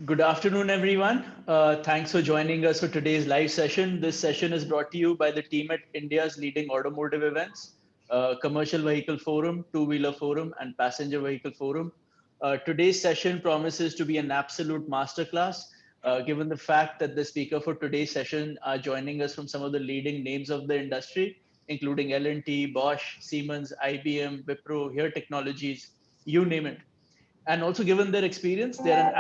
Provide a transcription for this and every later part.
Good afternoon, everyone. Thanks for joining us for today's live session. This session is brought to you by the team at India's leading automotive events, Commercial Vehicle Forum, Two-Wheeler Forum, and Passenger Vehicle Forum. Today's session promises to be an absolute masterclass, given the fact that the speaker for today's session are joining us from some of the leading names of the industry, including L&T, Bosch, Siemens, IBM, Wipro, Here Technologies, you name it. And also given their experience, they're an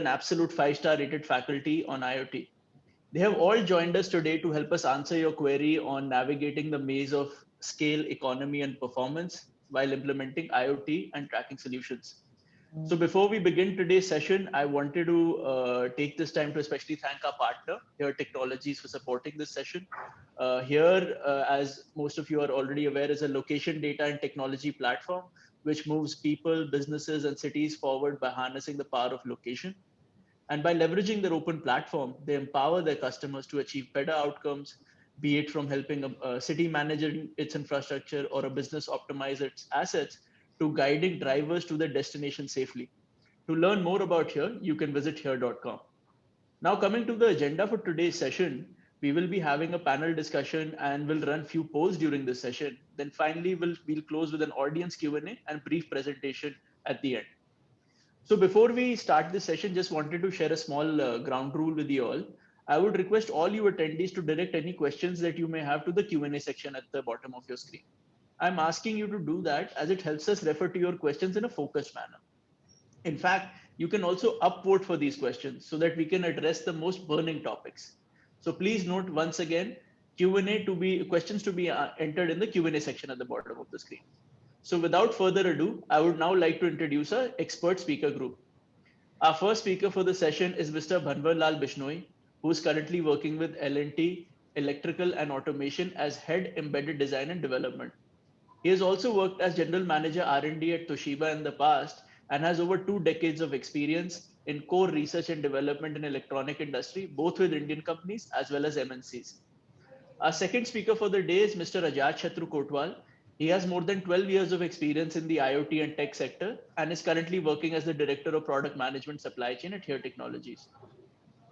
absolute five-star rated faculty on IoT. They have all joined us today to help us answer your query on navigating the maze of scale, economy, and performance while implementing IoT and tracking solutions. So before we begin today's session, I wanted to take this time to especially thank our partner, Here Technologies, for supporting this session. As most of you are already aware, is a location data and technology platform which moves people, businesses, and cities forward by harnessing the power of location. And by leveraging their open platform, they empower their customers to achieve better outcomes, be it from helping a city manage its infrastructure or a business optimize its assets to guiding drivers to their destination safely. To learn more about Here, you can visit here.com. Now, coming to the agenda for today's session, we will be having a panel discussion and we'll run few polls during this session. Then finally, we'll close with an audience Q&A and brief presentation at the end. So before we start this session, just wanted to share a small ground rule with you all. I would request all you attendees to direct any questions that you may have to the Q&A section at the bottom of your screen. I'm asking you to do that as it helps us refer to your questions in a focused manner. In fact, you can also upvote for these questions so that we can address the most burning topics. So please note once again, questions to be entered in the Q&A section at the bottom of the screen. So without further ado, I would now like to introduce our expert speaker group. Our first speaker for the session is Mr. Bhanwarlal Bishnoi, who is currently working with L&T Electrical and Automation as Head Embedded Design and Development. He has also worked as General Manager R&D at Toshiba in the past and has over 2 decades of experience in core research and development in electronic industry, both with Indian companies as well as MNCs. Our second speaker for the day is Mr. Ajat Shatru Kotwal. He has more than 12 years of experience in the IoT and tech sector and is currently working as the Director of Product Management Supply Chain at Here Technologies.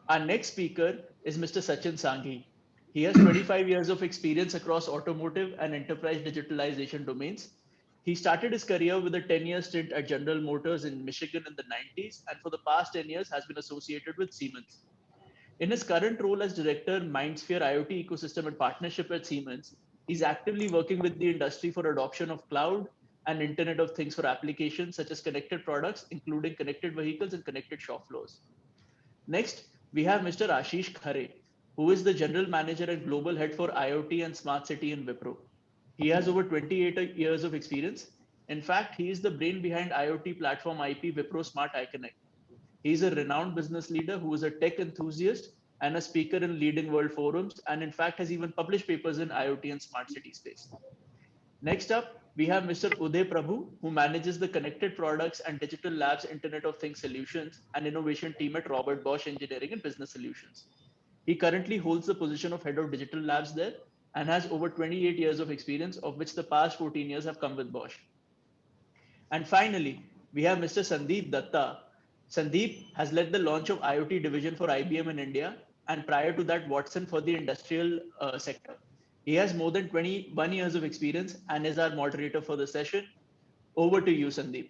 Our next speaker is Mr. Sachin Sanghi. He has 25 years of experience across automotive and enterprise digitalization domains. He started his career with a 10-year stint at General Motors in Michigan in the 90s, and for the past 10 years has been associated with Siemens. In his current role as Director, MindSphere IoT Ecosystem and Partnership at Siemens, he's actively working with the industry for adoption of cloud and Internet of Things for applications such as connected products, including connected vehicles and connected shop floors. Next, we have Mr. Ashish Khare, who is the General Manager and Global Head for IoT and Smart City in Wipro. He has over 28 years of experience. In fact, he is the brain behind IoT platform IP Wipro Smart iConnect. He is a renowned business leader who is a tech enthusiast and a speaker in leading world forums, and in fact has even published papers in IoT and smart city space. Next up, we have Mr. Uday Prabhu, who manages the connected products and digital labs Internet of Things solutions and innovation team at Robert Bosch Engineering and Business Solutions. He currently holds the position of head of digital labs there and has over 28 years of experience, of which the past 14 years have come with Bosch. And finally, we have Mr. Sandeep Datta. Sandeep has led the launch of IoT division for IBM in India, and prior to that, Watson for the industrial sector. He has more than 21 years of experience and is our moderator for the session. Over to you, Sandeep.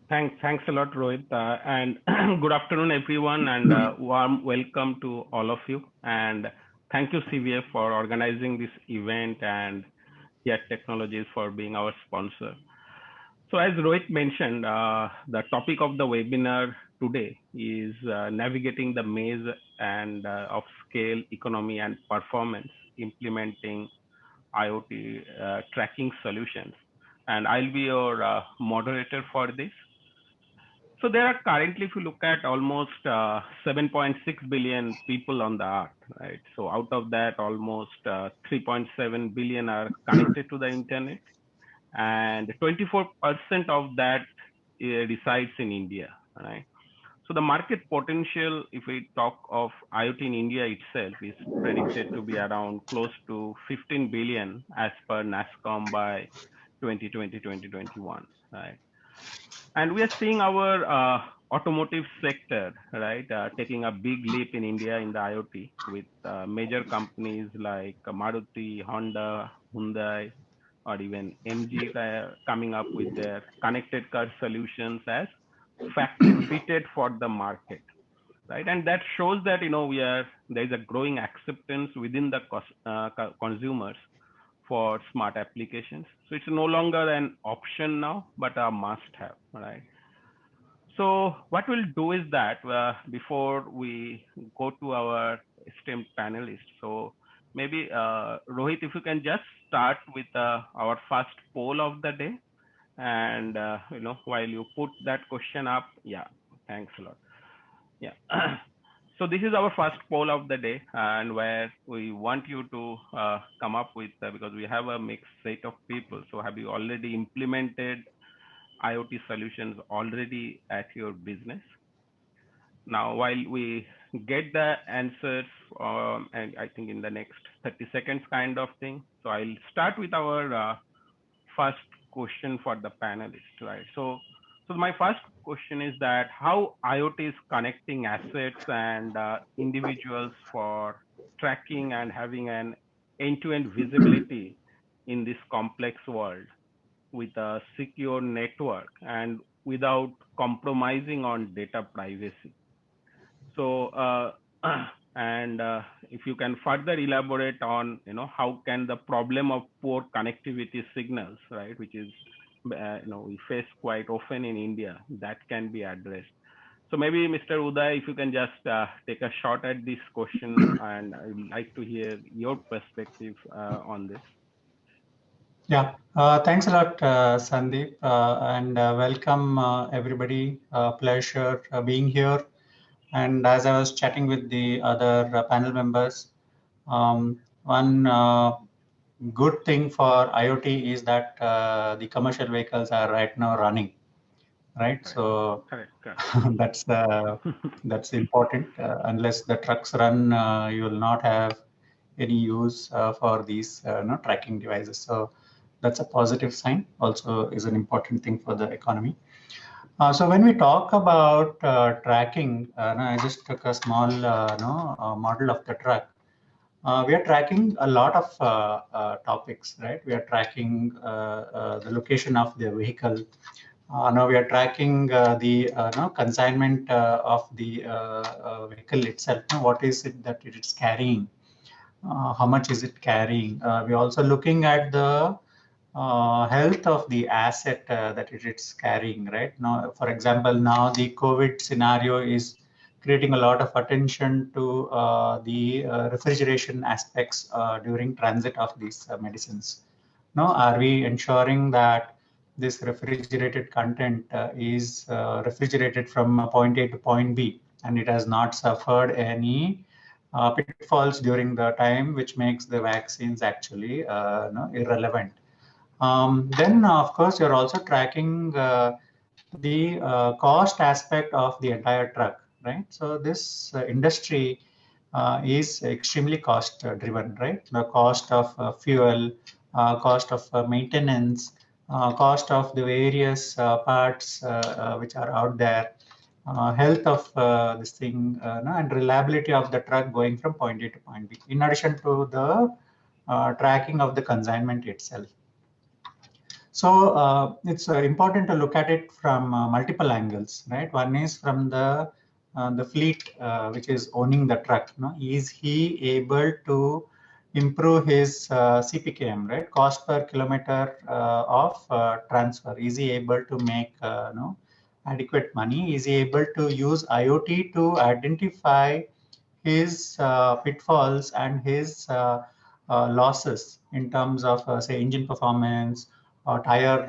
Thanks a lot, Rohit. And good afternoon, everyone, and warm welcome to all of you. And thank you, CVF, for organizing this event and Here Technologies for being our sponsor. So as Rohit mentioned, the topic of the webinar today is navigating the maze and of scale, economy, and performance, implementing IoT tracking solutions. And I'll be your moderator for this. So there are currently, if you look at almost 7.6 billion people on the earth, right? So out of that, almost 3.7 billion are connected to the internet, and 24% of that resides in India, right? So the market potential, if we talk of IoT in India itself, is predicted to be around close to 15 billion as per NASSCOM by 2020-2021, right? And we are seeing our automotive sector, right, taking a big leap in India in the IoT with major companies like Maruti, Honda, Hyundai, or even MG coming up with their connected car solutions as factory fitted for the market, right? And that shows that there is a growing acceptance within the consumers for smart applications. So it's no longer an option now, but a must-have, right? So what we'll do is that before we go to our esteemed panelists, so maybe Rohit, if you can just start with our first poll of the day, and while you put that question up, yeah, thanks a lot. Yeah. So this is our first poll of the day, and where we want you to come up with, because we have a mixed set of people. So have you already implemented IoT solutions already at your business? Now, while we get the answers, and I think in the next 30 seconds kind of thing. So I'll start with our first question for the panelists, right? So my first question is that how IoT is connecting assets and individuals for tracking and having an end-to-end visibility in this complex world with a secure network and without compromising on data privacy. So, and if you can further elaborate on, how can the problem of poor connectivity signals, right, which is, we face quite often in India, that can be addressed. So maybe Mr. Uday, if you can just take a shot at this question, and I would like to hear your perspective on this. Yeah, thanks a lot, Sandeep, and welcome everybody. Pleasure being here. And as I was chatting with the other panel members, one good thing for IoT is that the commercial vehicles are right now running, right? So Correct. that's important. Unless the trucks run, you will not have any use for these tracking devices. So that's a positive sign. Also, is an important thing for the economy. So when we talk about tracking, I just took a small model of the truck. We are tracking a lot of topics, right? We are tracking the location of the vehicle. Now we are tracking the consignment of the vehicle itself. What is it that it is carrying? How much is it carrying? We're also looking at the health of the asset that it is carrying, right? Now, for example, now the COVID scenario is creating a lot of attention to the refrigeration aspects during transit of these medicines. Now, are we ensuring that this refrigerated content is refrigerated from point A to point B, and it has not suffered any pitfalls during the time, which makes the vaccines actually irrelevant. Then, of course, you're also tracking the cost aspect of the entire truck, right? So this industry is extremely cost driven, right? The cost of fuel, cost of maintenance, cost of the various parts which are out there, health of this thing, and reliability of the truck going from point A to point B, in addition to the tracking of the consignment itself. So it's important to look at it from multiple angles, right? One is from the fleet which is owning the truck. Is he able to improve his CPKM, right? Cost per kilometer of transfer. Is he able to make adequate money? Is he able to use IoT to identify his pitfalls and his losses in terms of, say, engine performance, or tire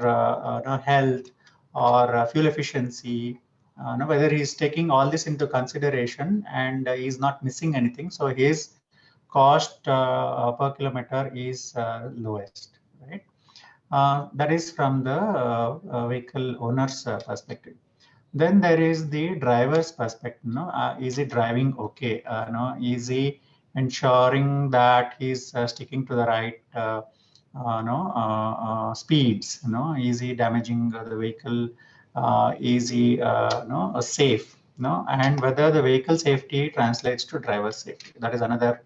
health, or fuel efficiency, whether he's taking all this into consideration and he's not missing anything. So his cost per kilometer is lowest, right? That is from the vehicle owner's perspective. Then there is the driver's perspective. Is he driving okay? Is he ensuring that he's sticking to the right speeds? Is he damaging the vehicle easy, safe, and whether the vehicle safety translates to driver safety. That is another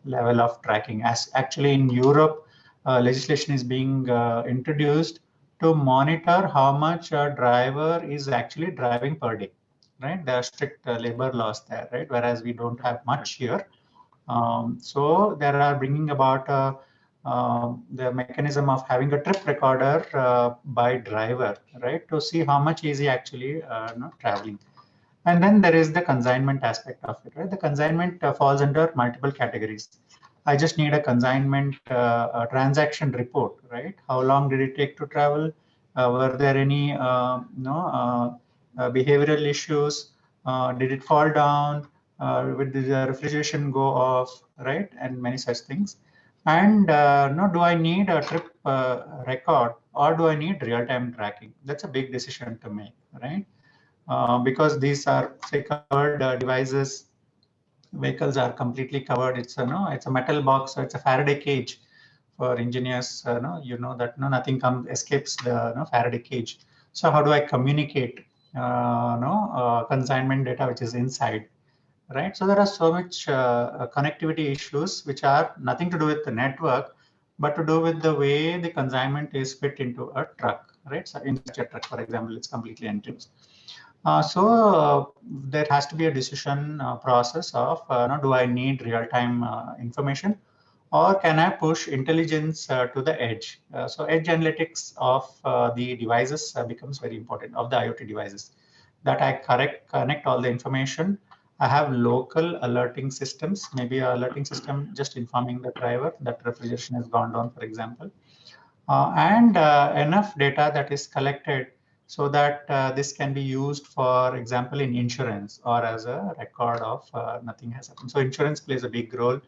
level of tracking. As actually in Europe, legislation is being introduced to monitor how much a driver is actually driving per day, right? There are strict labor laws there, right? Whereas we don't have much here. So there are bringing about the mechanism of having a trip recorder by driver, right, to see how much is he actually traveling. And then there is the consignment aspect of it, right? The consignment falls under multiple categories. I just need a consignment transaction report, right? How long did it take to travel? Were there any behavioral issues? Did it fall down? Did the refrigeration go off, right? And many such things. And no, do I need a trip record or do I need real-time tracking? That's a big decision to make, right? Because these are, say, covered devices. Vehicles are completely covered. It's a it's a metal box, so it's a Faraday cage for engineers. That nothing comes escapes the Faraday cage. So how do I communicate consignment data which is inside, right? So there are so much connectivity issues which are nothing to do with the network, but to do with the way the consignment is fit into a truck, right? So in such a truck, for example, it's completely enclosed. So there has to be a decision process of do I need real-time information, or can I push intelligence to the edge? So edge analytics of the devices becomes very important, of the IoT devices, that I connect all the information. I have local alerting systems, maybe an alerting system just informing the driver that refrigeration has gone down, for example, and enough data that is collected so that this can be used, for example, in insurance or as a record of nothing has happened. So insurance plays a big role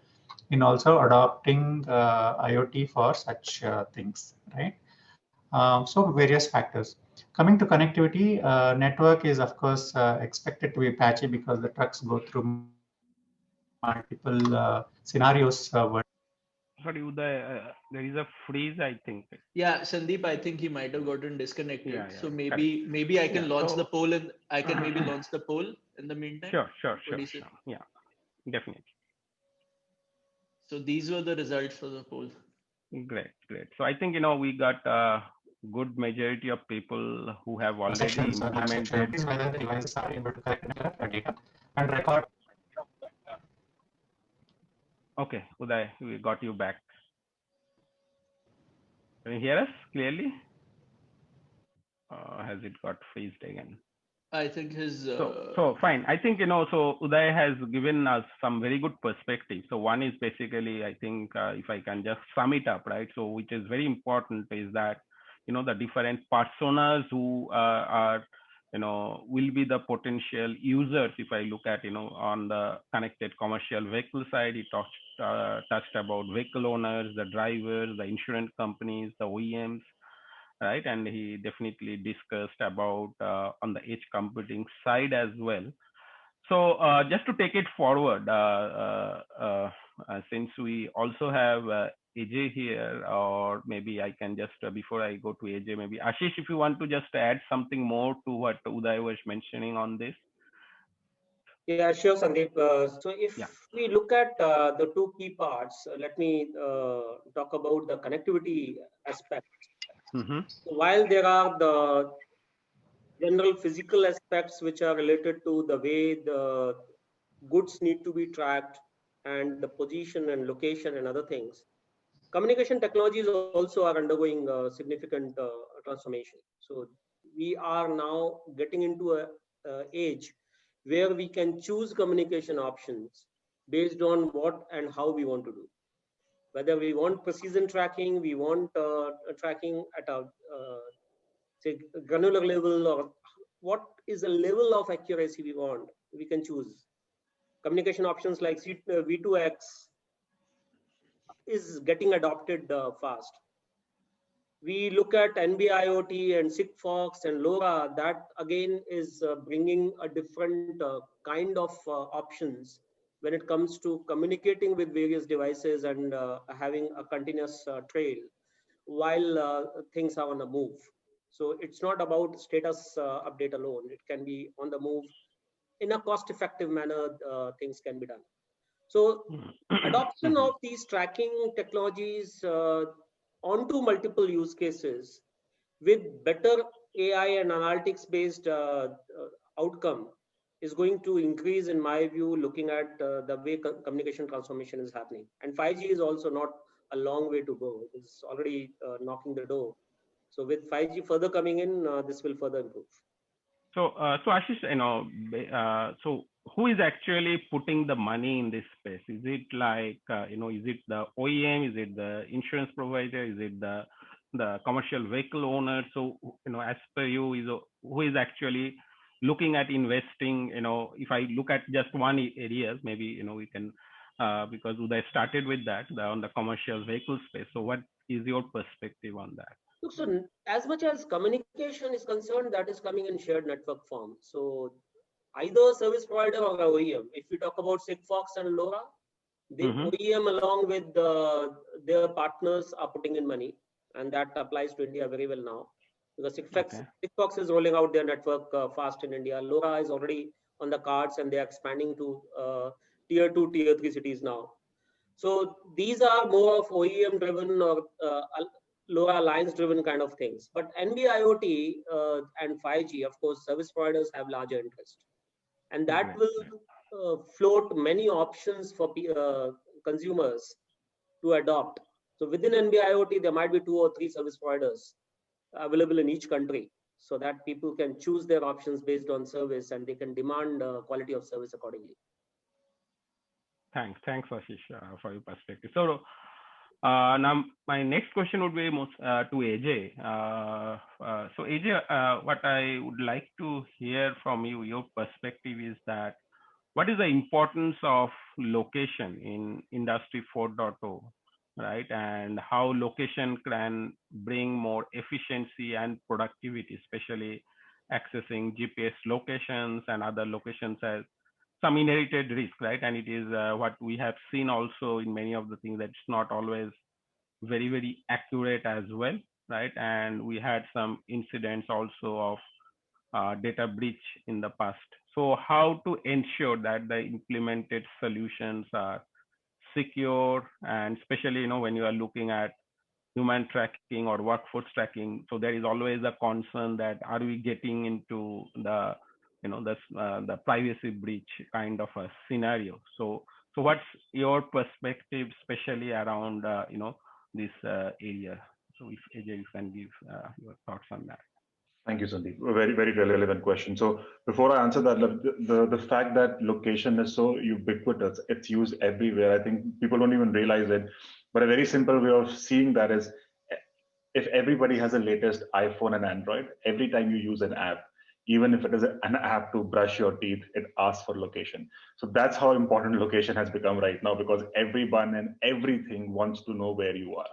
in also adopting IoT for such things, right? So various factors. Coming to connectivity, network is of course expected to be patchy because the trucks go through multiple scenarios. Sorry, Uday, there is a freeze, I think. Yeah, Sandeep, I think he might have gotten disconnected. Yeah, So correct. maybe I can Yeah, launch so the poll, and I can maybe launch the poll in the meantime. sure. What do you say? Yeah, definitely. So these were the results for the poll. Great. So I think we got a good majority of people who have already Sections or implemented. is whether the devices are able to collect enough data and record. Okay, Uday, we got you back. Can you hear us clearly? Has it got freezed again? I think his. So fine. I think So Uday has given us some very good perspective. So one is basically, I think, if I can just sum it up, right? So which is very important is that the different personas who are will be the potential users. If I look at on the connected commercial vehicle side, he touched about vehicle owners, the drivers, the insurance companies, the OEMs, right? And he definitely discussed about on the edge computing side as well. So just to take it forward, since we also have AJ here, or maybe I can just, before I go to AJ, maybe Ashish, if you want to just add something more to what Uday was mentioning on this. Yeah, sure, Sandeep. So if Yeah. we look at the two key parts, let me talk about the connectivity aspect. Mm-hmm. While there are the general physical aspects which are related to the way the goods need to be tracked and the position and location and other things, communication technologies also are undergoing significant transformation. So we are now getting into a age where we can choose communication options based on what and how we want to do. Whether we want precision tracking, we want tracking at a say granular level, or what is the level of accuracy we want, we can choose. Communication options like V2X is getting adopted fast. We look at NB-IoT and Sigfox and LoRa, that again is bringing a different kind of options when it comes to communicating with various devices and having a continuous trail while things are on the move. So it's not about status update alone. It can be on the move in a cost-effective manner. Things can be done. So adoption of these tracking technologies onto multiple use cases with better AI and analytics based outcome is going to increase, in my view, looking at the way communication transformation is happening. And 5G is also not a long way to go. It's already knocking the door. So with 5G further coming in, this will further improve. So Ashish, so who is actually putting the money in this space? Is it like, is it the OEM? Is it the insurance provider? Is it the commercial vehicle owner? So, as per you, who is actually looking at investing? If I look at just one area, maybe, we can, because Uday started with that on the commercial vehicle space. So what is your perspective on that? Look, so as much as communication is concerned, that is coming in shared network form. So either service provider or OEM. If we talk about Sigfox and LoRa, the OEM along with their partners are putting in money, and that applies to India very well now. Because Sigfox is rolling out their network fast in India. LoRa is already on the cards, and they are expanding to tier 2, tier 3 cities now. So these are more of OEM driven or LoRa alliance driven kind of things. But NB-IoT and 5G, of course, service providers have larger interest. And that will float many options for consumers to adopt. So within NB-IoT, there might be 2 or 3 service providers available in each country, so that people can choose their options based on service, and they can demand quality of service accordingly. Thanks, Ashish, for your perspective. So now my next question would be most to AJ. So AJ, what I would like to hear from you, your perspective is that what is the importance of location in Industry 4.0, right? And how location can bring more efficiency and productivity, especially accessing GPS locations and other locations as some inherited risk, right? And it is what we have seen also in many of the things, that it's not always very, very accurate as well, right? And we had some incidents also of data breach in the past. So how to ensure that the implemented solutions are secure, and especially, when you are looking at human tracking or workforce tracking, so there is always a concern that are we getting into the the privacy breach kind of a scenario. So what's your perspective, especially around this area? So if AJ, you can give your thoughts on that. Thank you, Sandeep. A very, very relevant question. So before I answer that, the fact that location is so ubiquitous, it's used everywhere. I think people don't even realize it. But a very simple way of seeing that is, if everybody has the latest iPhone and Android, every time you use an app, even if it is an app to brush your teeth, it asks for location. So that's how important location has become right now, because everyone and everything wants to know where you are.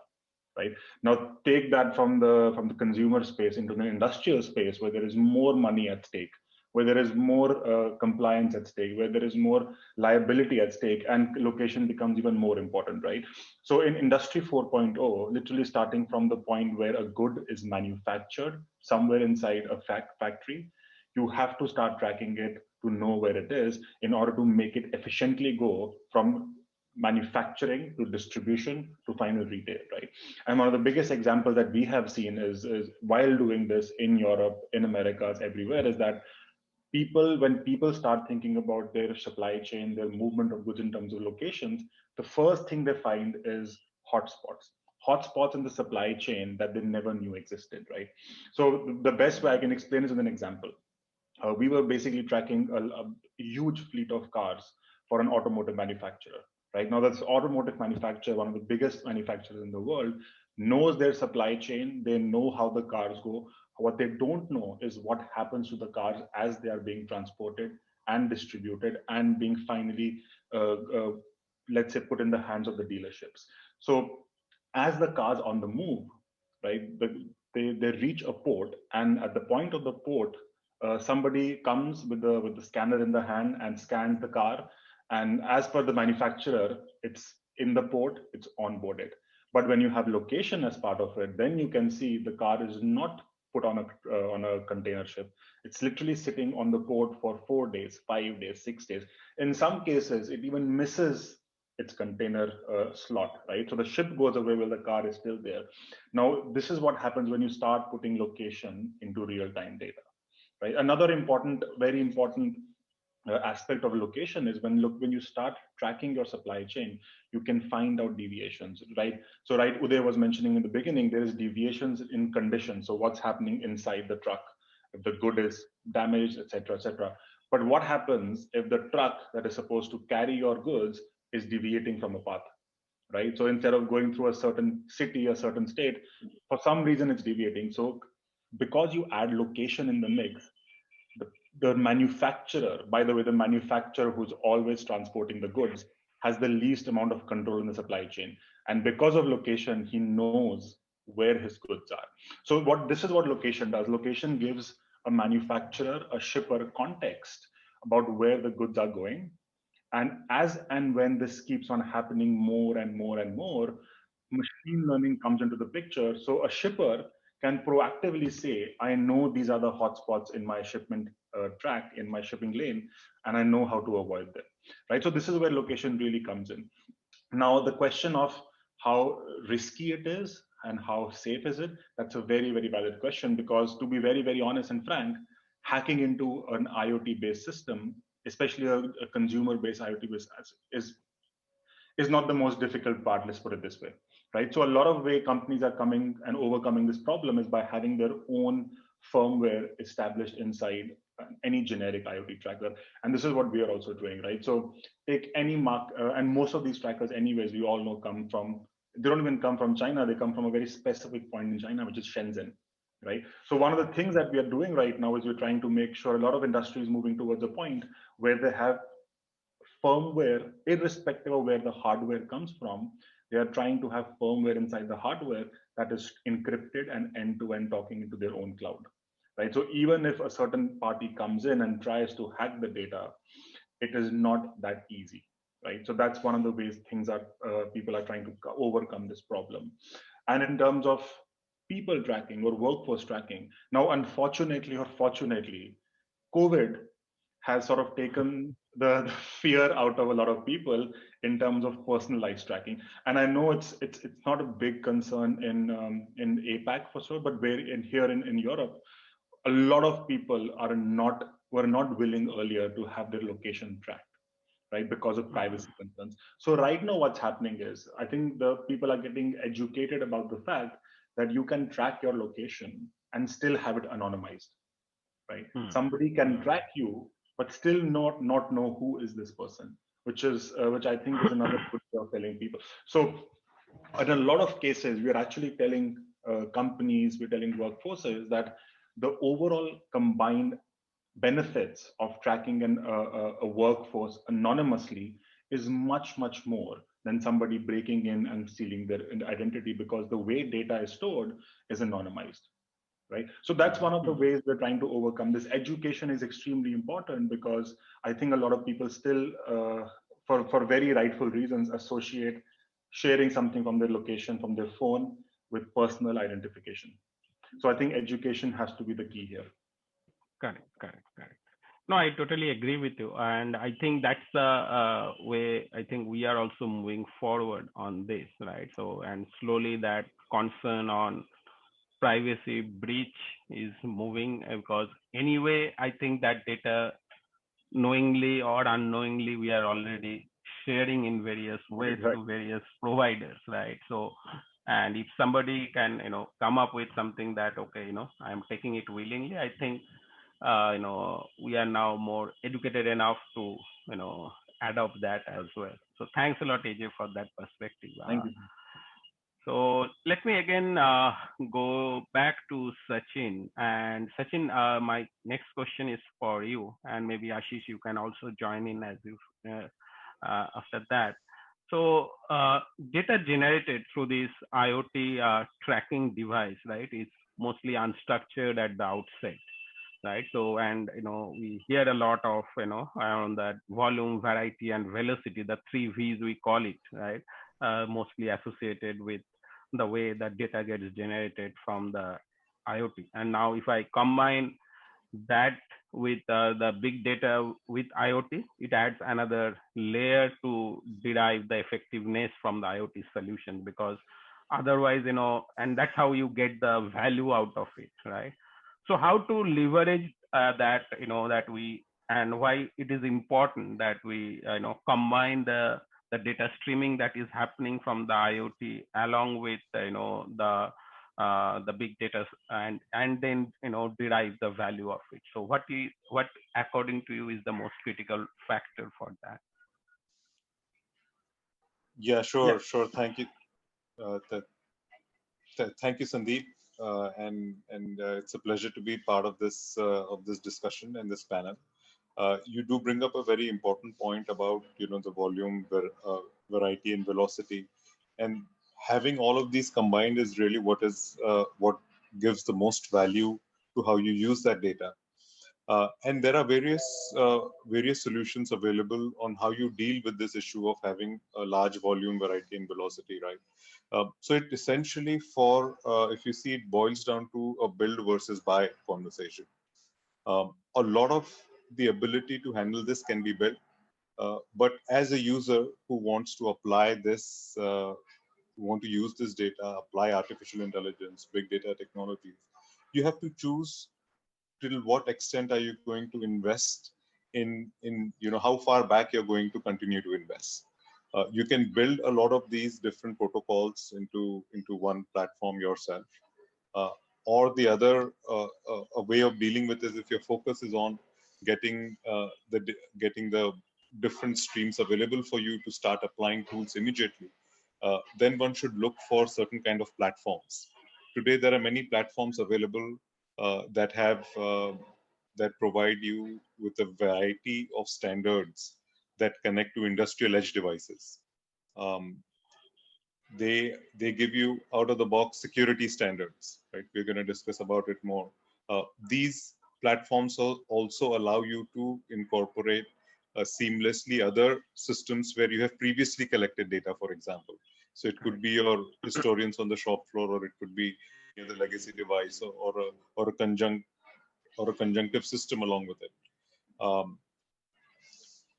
Right now, take that from the consumer space into the industrial space, where there is more money at stake, where there is more compliance at stake, where there is more liability at stake, and location becomes even more important, right? So in Industry 4.0, literally starting from the point where a good is manufactured somewhere inside a factory, you have to start tracking it to know where it is in order to make it efficiently go from manufacturing to distribution to final retail, right? And one of the biggest examples that we have seen is while doing this in Europe, in Americas, everywhere, is that when people start thinking about their supply chain, their movement of goods in terms of locations, the first thing they find is hotspots in the supply chain that they never knew existed, right? So the best way I can explain is with an example. We were basically tracking a huge fleet of cars for an automotive manufacturer. Right now, that's automotive manufacturer, one of the biggest manufacturers in the world, knows their supply chain. They know how the cars go. What they don't know is what happens to the cars as they are being transported and distributed and being finally, let's say, put in the hands of the dealerships. So as the cars on the move, right, they reach a port, and at the point of the port, somebody comes with the scanner in the hand and scans the car. And as per the manufacturer, it's in the port, it's onboarded. But when you have location as part of it, then you can see the car is not put on a container ship. It's literally sitting on the port for 4 days, 5 days, 6 days. In some cases, it even misses its container slot, right? So the ship goes away while the car is still there. Now, this is what happens when you start putting location into real-time data, right? Another important, very important aspect of location is when you start tracking your supply chain, you can find out deviations, right? So, right, Uday was mentioning in the beginning, there is deviations in conditions. So, what's happening inside the truck, if the good is damaged, etc., etc. But what happens if the truck that is supposed to carry your goods is deviating from a path, right? So instead of going through a certain city, a certain state, for some reason it's deviating. So because you add location in the mix, the, the manufacturer, by the way, the manufacturer who's always transporting the goods has the least amount of control in the supply chain. And because of location, he knows where his goods are. So this is what location does. Location gives a manufacturer, a shipper context about where the goods are going. And as and when this keeps on happening more and more and more, machine learning comes into the picture. So a shipper can proactively say, I know these are the hotspots in my shipment track, in my shipping lane, and I know how to avoid them, right? So this is where location really comes in. Now, the question of how risky it is and how safe is it, that's a very, very valid question, because to be very, very honest and frank, hacking into an IoT-based system, especially a consumer-based IoT-based, is not the most difficult part, let's put it this way, right? So a lot of way companies are coming and overcoming this problem is by having their own firmware established inside any generic IoT tracker. And this is what we are also doing, right? So take any mark, and most of these trackers anyways, we all know they don't even come from China, they come from a very specific point in China, which is Shenzhen, right? So one of the things that we are doing right now is we're trying to make sure a lot of industries moving towards a point where they have firmware, irrespective of where the hardware comes from, they are trying to have firmware inside the hardware that is encrypted and end-to-end talking into their own cloud, right? So even if a certain party comes in and tries to hack the data, it is not that easy, right? So that's one of the ways things are, people are trying to overcome this problem. And in terms of people tracking or workforce tracking, now, unfortunately or fortunately, COVID has sort of taken the fear out of a lot of people in terms of personalized tracking. And I know it's not a big concern in APAC for sure, but here in Europe, a lot of people were not willing earlier to have their location tracked, right, because of privacy concerns. So right now what's happening is, I think the people are getting educated about the fact that you can track your location and still have it anonymized, right? Somebody can track you, but still not know who is this person, which I think is another good way of telling people. So in a lot of cases, we are actually telling companies, we're telling workforces that the overall combined benefits of tracking a workforce anonymously is much, much more than somebody breaking in and stealing their identity, because the way data is stored is anonymized, right? So that's one of the ways we're trying to overcome this. Education is extremely important, because I think a lot of people still, for very rightful reasons, associate sharing something from their location, from their phone, with personal identification. So I think education has to be the key here. Correct. No, I totally agree with you. And I think that's the way I think we are also moving forward on this, right? So, and slowly that concern on privacy breach is moving, because anyway, I think that data, knowingly or unknowingly, we are already sharing in various ways to various providers, right? So, and if somebody can, come up with something that, okay, I'm taking it willingly, I think, we are now more educated enough to, adopt that as well. So thanks a lot, AJ, for that perspective. Thank you. So let me again go back to Sachin. And Sachin, my next question is for you, and maybe Ashish, you can also join in as you after that. So data generated through this IoT tracking device, right, is mostly unstructured at the outset, right? So, and we hear a lot of around that volume, variety, and velocity, the 3 V's we call it, right? Mostly associated with the way that data gets generated from the IoT. And now if I combine that with the big data with IoT, it adds another layer to derive the effectiveness from the IoT solution, because otherwise, and that's how you get the value out of it, right? So how to leverage that, that we, and why it is important that we, combine the data streaming that is happening from the IoT along with, the big data, and then derive the value of it. So what according to you is the most critical factor for that? Yeah, sure. Thank you. Thank you, Sandeep, and it's a pleasure to be part of this discussion and this panel. You do bring up a very important point about the volume, variety, and velocity, and having all of these combined is really what gives the most value to how you use that data. And there are various solutions available on how you deal with this issue of having a large volume, variety, and velocity, right? So it essentially, if you see, it boils down to a build versus buy conversation. A lot of the ability to handle this can be built, but as a user who wants to apply this, want to use this data, apply artificial intelligence, big data technologies, you have to choose till what extent are you going to invest in how far back you're going to continue to invest. You can build a lot of these different protocols into one platform yourself, uh, or the other a way of dealing with is if your focus is on getting the different streams available for you to start applying tools immediately, then one should look for certain kind of platforms. Today there are many platforms available that provide you with a variety of standards that connect to industrial edge devices. Um, they give you out of the box security standards, right? We're going to discuss about it more. These platforms also allow you to incorporate seamlessly other systems where you have previously collected data, for example. So it could be your historians on the shop floor, or it could be the legacy device, or a conjunctive system along with it.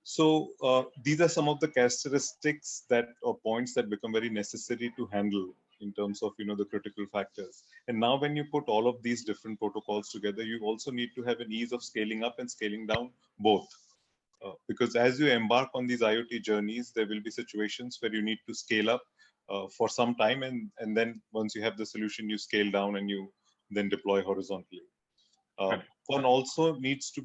So these are some of the characteristics or points that become very necessary to handle in terms of the critical factors. And now when you put all of these different protocols together, you also need to have an ease of scaling up and scaling down both. Because as you embark on these IoT journeys, there will be situations where you need to scale up for some time, and then once you have the solution, you scale down and you then deploy horizontally. One also needs to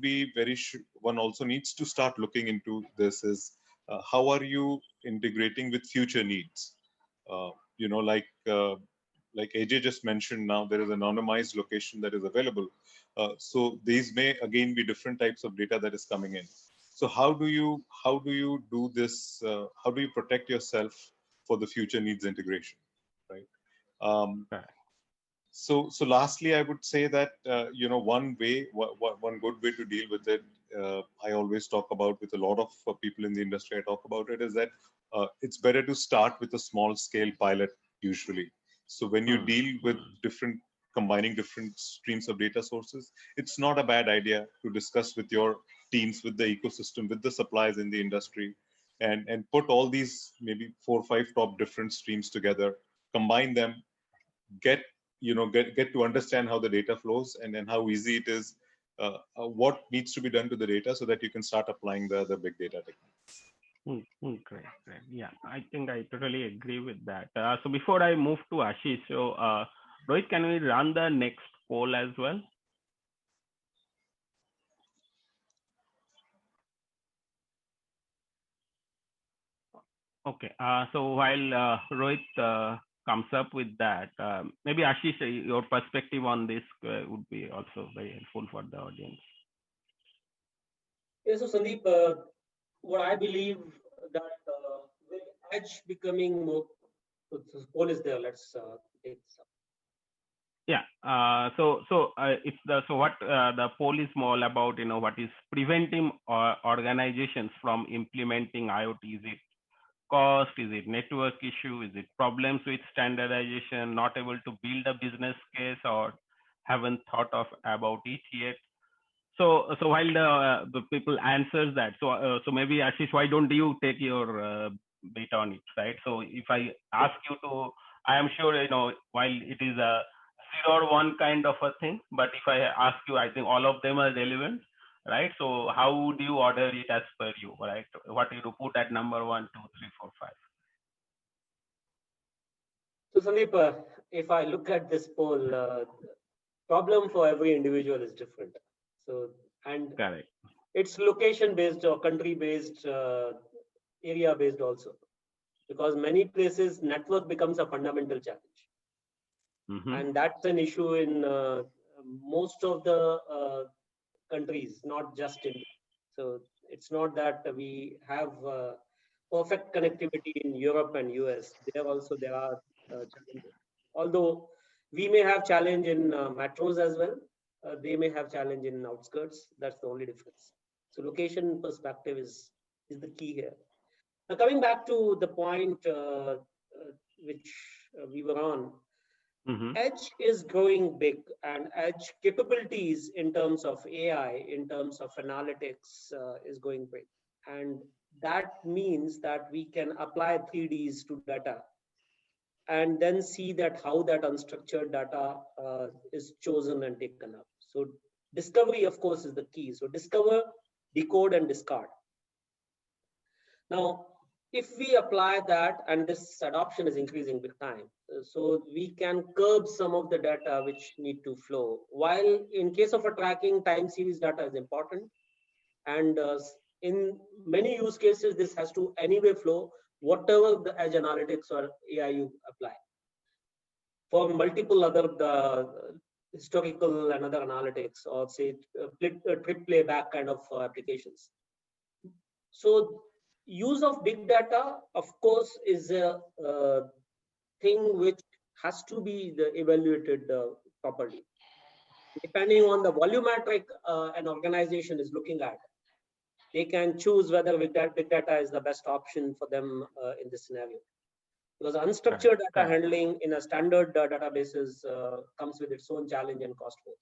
start looking into this is how are you integrating with future needs? Like AJ just mentioned, now there is an anonymized location that is available. So these may again be different types of data that is coming in. So how do you do this? How do you protect yourself for the future needs integration, right? So lastly, I would say that one good way to deal with it, I always talk about with a lot of people in the industry. I talk about it is that it's better to start with a small scale pilot usually. So when you deal with combining different streams of data sources, it's not a bad idea to discuss with your teams, with the ecosystem, with the suppliers in the industry, and put all these maybe 4 or 5 top different streams together, combine them, get to understand how the data flows, and then how easy it is, what needs to be done to the data so that you can start applying the big data techniques. Great. Yeah, I think I totally agree with that. So before I move to Ashish, so Rohit, can we run the next poll as well? Okay. So while Rohit comes up with that, maybe Ashish, your perspective on this would be also very helpful for the audience. Yeah, so Sandeep, what I believe that with edge becoming more, so the poll is there. Let's take this up. Yeah. So what the poll is more about, what is preventing organizations from implementing IoT? Is it cost? Is it network issue? Is it problems with standardization? Not able to build a business case, or haven't thought of about it yet. So while the people answers that, so maybe Ashish, why don't you take your bit on it, right? So if I ask you to, I am sure while it is a 0 or 1 kind of a thing, but if I ask you, I think all of them are relevant, right? So how would you order it as per you, right? What you put at number 1, 2, 3, 4, 5? So Sandeep, if I look at this poll, problem for every individual is different. So, and Correct. it's location based or country based, area based also, because many places network becomes a fundamental challenge. And that's an issue in most of the countries, not just India. So it's not that we have perfect connectivity in Europe and US. There are challenges. Although we may have challenge in metros as well, they may have challenge in outskirts. That's the only difference. So location perspective is the key here. Now coming back to the point which we were on, Edge is growing big, and Edge capabilities in terms of AI, in terms of analytics, is going big. And that means that we can apply 3Ds to data and then see that how that unstructured data is chosen and taken up. So discovery, of course, is the key. So discover, decode, and discard. Now, if we apply that, and this adoption is increasing big time, so we can curb some of the data which need to flow. While in case of a tracking, time series data is important, and in many use cases, this has to anyway flow, whatever the edge analytics or AI you apply. For multiple other historical and other analytics, or say trip playback kind of applications. So use of big data, of course, is a thing which has to be evaluated properly. Depending on the volumetric an organization is looking at, they can choose whether big data is the best option for them in this scenario. Because unstructured data handling in a standard databases comes with its own challenge and cost both.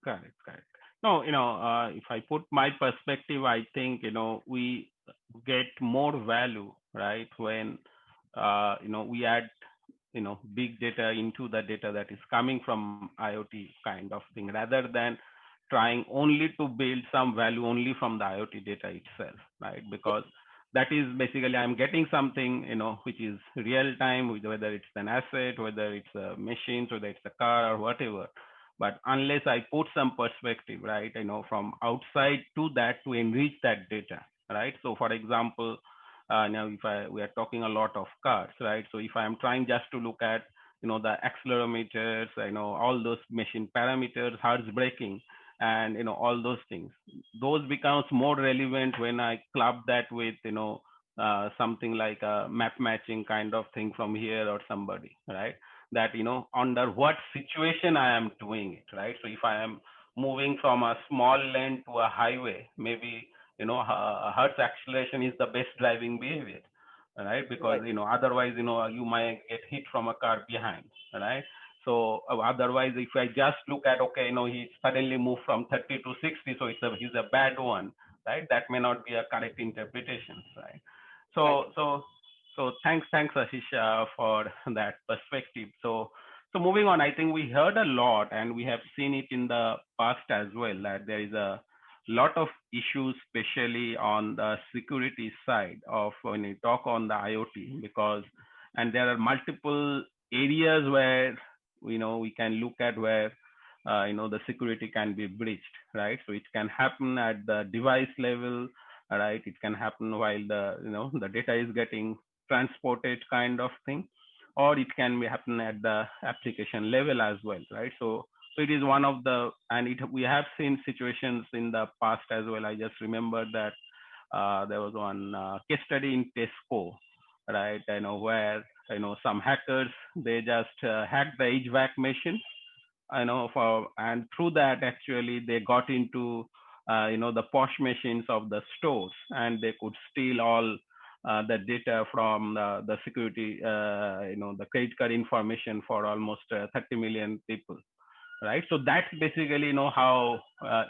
Correct. No, if I put my perspective, I think, we get more value, right, when, we add, big data into the data that is coming from IoT kind of thing, rather than trying only to build some value only from the IoT data itself, right? Because that is basically I'm getting something, which is real time, whether it's an asset, whether it's a machine, whether it's a car or whatever. But unless I put some perspective, right, from outside to that to enrich that data, right? So for example, now we are talking a lot of cars, right? So if I am trying just to look at, the accelerometers, all those machine parameters, hertz braking, and all those things, those becomes more relevant when I club that with something like a map matching kind of thing from here or somebody, right? That under what situation I am doing it, right? So if I am moving from a small lane to a highway, maybe hertz acceleration is the best driving behavior, right? Because otherwise you might get hit from a car behind, right? So otherwise, if I just look at, okay, he suddenly moved from 30 to 60, so he's a bad one, right? That may not be a correct interpretation, right? So thanks Ashish for that perspective. So moving on, I think we heard a lot, and we have seen it in the past as well, that there is a lot of issues, especially on the security side of when you talk on the IoT, and there are multiple areas where we can look at where the security can be breached, right? So it can happen at the device level, right? It can happen while the data is getting transported kind of thing, or it can be happen at the application level as well, right? So it is one of the, and we have seen situations in the past as well. I just remember that there was one case study in Tesco, right? Where some hackers, they just hacked the HVAC machine, and through that actually they got into the posh machines of the stores, and they could steal all the data from the security, the credit card information for almost 30 million people, right? So that's basically, how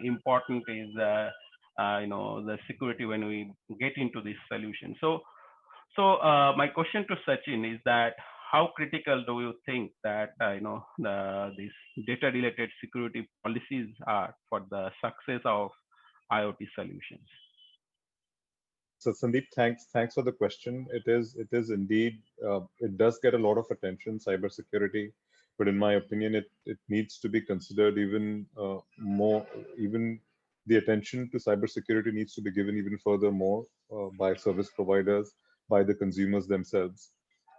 important is the security when we get into this solution. So my question to Sachin is that how critical do you think that these data-related security policies are for the success of IoT solutions? So Sandeep, thanks for the question. It is indeed, it does get a lot of attention, cybersecurity, but in my opinion, it needs to be considered even more. Even the attention to cybersecurity needs to be given even further more by service providers, by the consumers themselves.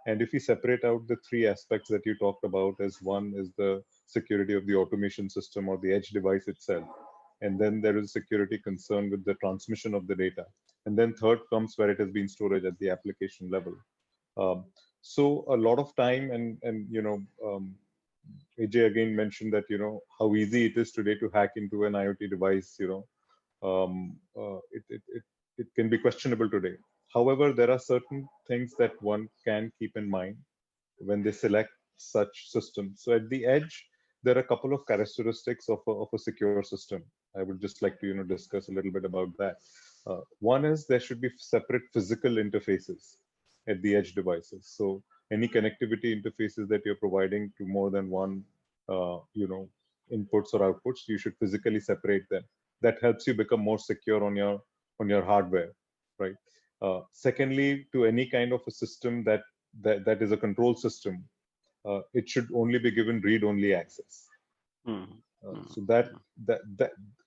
And if we separate out the three aspects that you talked about, as one is the security of the automation system or the edge device itself, and then there is security concern with the transmission of the data, and then third comes where it has been stored at the application level. Um, so a lot of time, and AJ again mentioned that how easy it is today to hack into an IoT device. It can be questionable today. However, there are certain things that one can keep in mind when they select such systems. So at the edge, there are a couple of characteristics of a secure system. I would just like to discuss a little bit about that. One is there should be separate physical interfaces at the edge devices. So any connectivity interfaces that you're providing to more than one, inputs or outputs, you should physically separate them. That helps you become more secure on your hardware, right? Secondly, to any kind of a system that is a control system, it should only be given read-only access. So that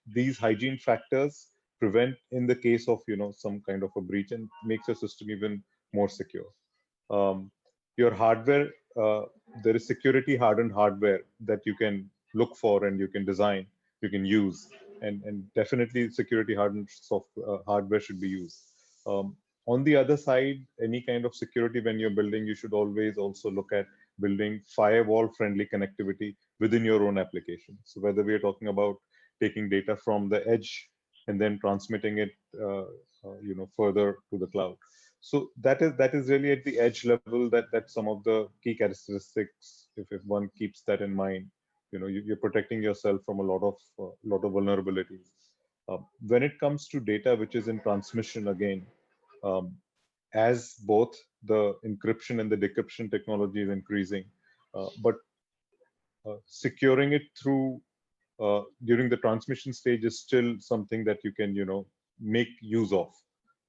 these hygiene factors prevent, in the case of some kind of a breach, and makes your system even more secure. Your hardware, there is security hardened hardware that you can look for and you can design, you can use, and definitely security hardened hardware should be used. On the other side, any kind of security when you're building, you should always also look at building firewall friendly connectivity within your own application. So whether we are talking about taking data from the edge and then transmitting it further to the cloud. So that is really at the edge level, that's some of the key characteristics. If one keeps that in mind, you're protecting yourself from a lot of vulnerabilities. When it comes to data which is in transmission, again, as both the encryption and the decryption technology is increasing, but securing it through during the transmission stage is still something that you can make use of.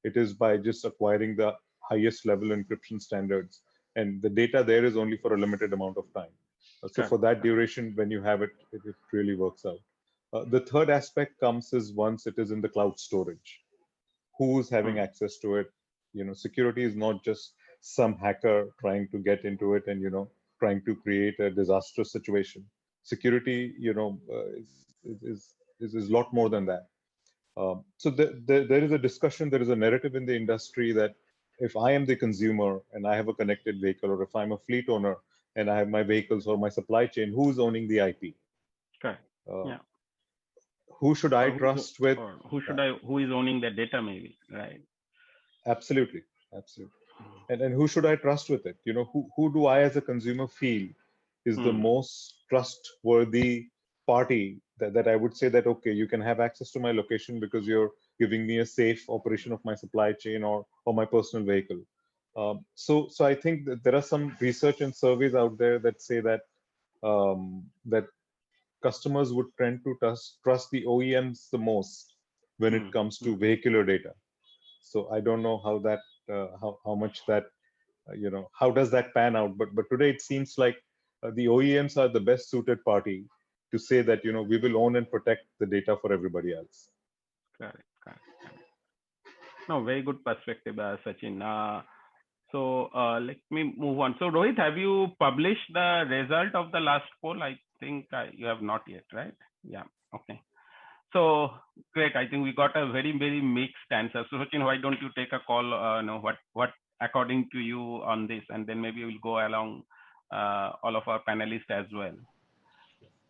It is by just acquiring the highest level encryption standards, and the data there is only for a limited amount of time. So for that duration, when you have it really works out. The third aspect comes is once it is in the cloud storage, who's having access to it. Security is not just some hacker trying to get into it and trying to create a disastrous situation. Security is a lot more than that. So there is a discussion, there is a narrative in the industry that if I am the consumer and I have a connected vehicle, or if I'm a fleet owner and I have my vehicles or my supply chain, who's owning the IP? Okay. Yeah. Who should I trust with? Who is owning the data, maybe, right? Absolutely. And who should I trust with it? Who do I as a consumer feel is the most trustworthy party that I would say that, okay, you can have access to my location because you're giving me a safe operation of my supply chain or my personal vehicle. So I think that there are some research and surveys out there that say that that customers would tend to trust the OEMs the most when it comes to vehicular data. So I don't know how that how much that how does that pan out, but today it seems like the OEMs are the best suited party to say that we will own and protect the data for everybody else. Correct. No, very good perspective, Sachin. So let me move on. So Rohit, have you published the result of the last poll? I think you have not yet, right? Yeah. Okay. So great. I think we got a very, very mixed answer. So Sachin, why don't you take a call? What according to you on this, and then maybe we'll go along all of our panelists as well.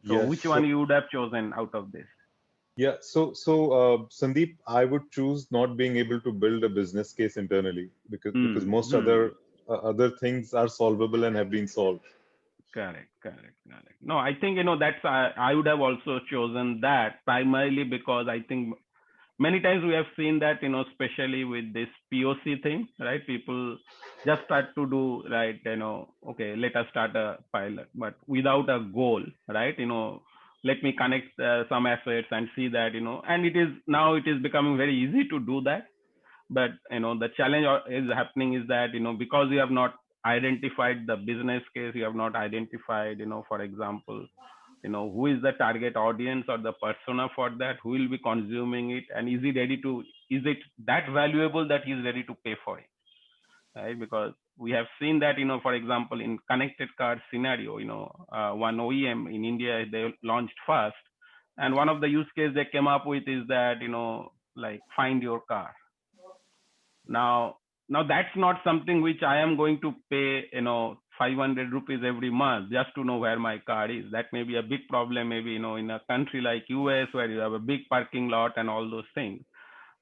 So which one you would have chosen out of this? Yeah, Sandeep, I would choose not being able to build a business case internally because most Hmm. other things are solvable and have been solved. Correct. No, I think that's I would have also chosen that primarily because I think many times we have seen that especially with this POC thing, right? People just start to do right, okay, let us start a pilot, but without a goal, right? Let me connect some assets and see that and it is becoming very easy to do that, but the challenge is happening is that because you have not identified the business case, you have not identified for example who is the target audience or the persona for that, who will be consuming it, and is it that valuable that he is ready to pay for it, right? Because we have seen that for example in connected car scenario, one OEM in India, they launched first, and one of the use case they came up with is that like find your car. Now now that's not something which I am going to pay 500 rupees every month just to know where my car is. That may be a big problem, maybe in a country like US where you have a big parking lot and all those things,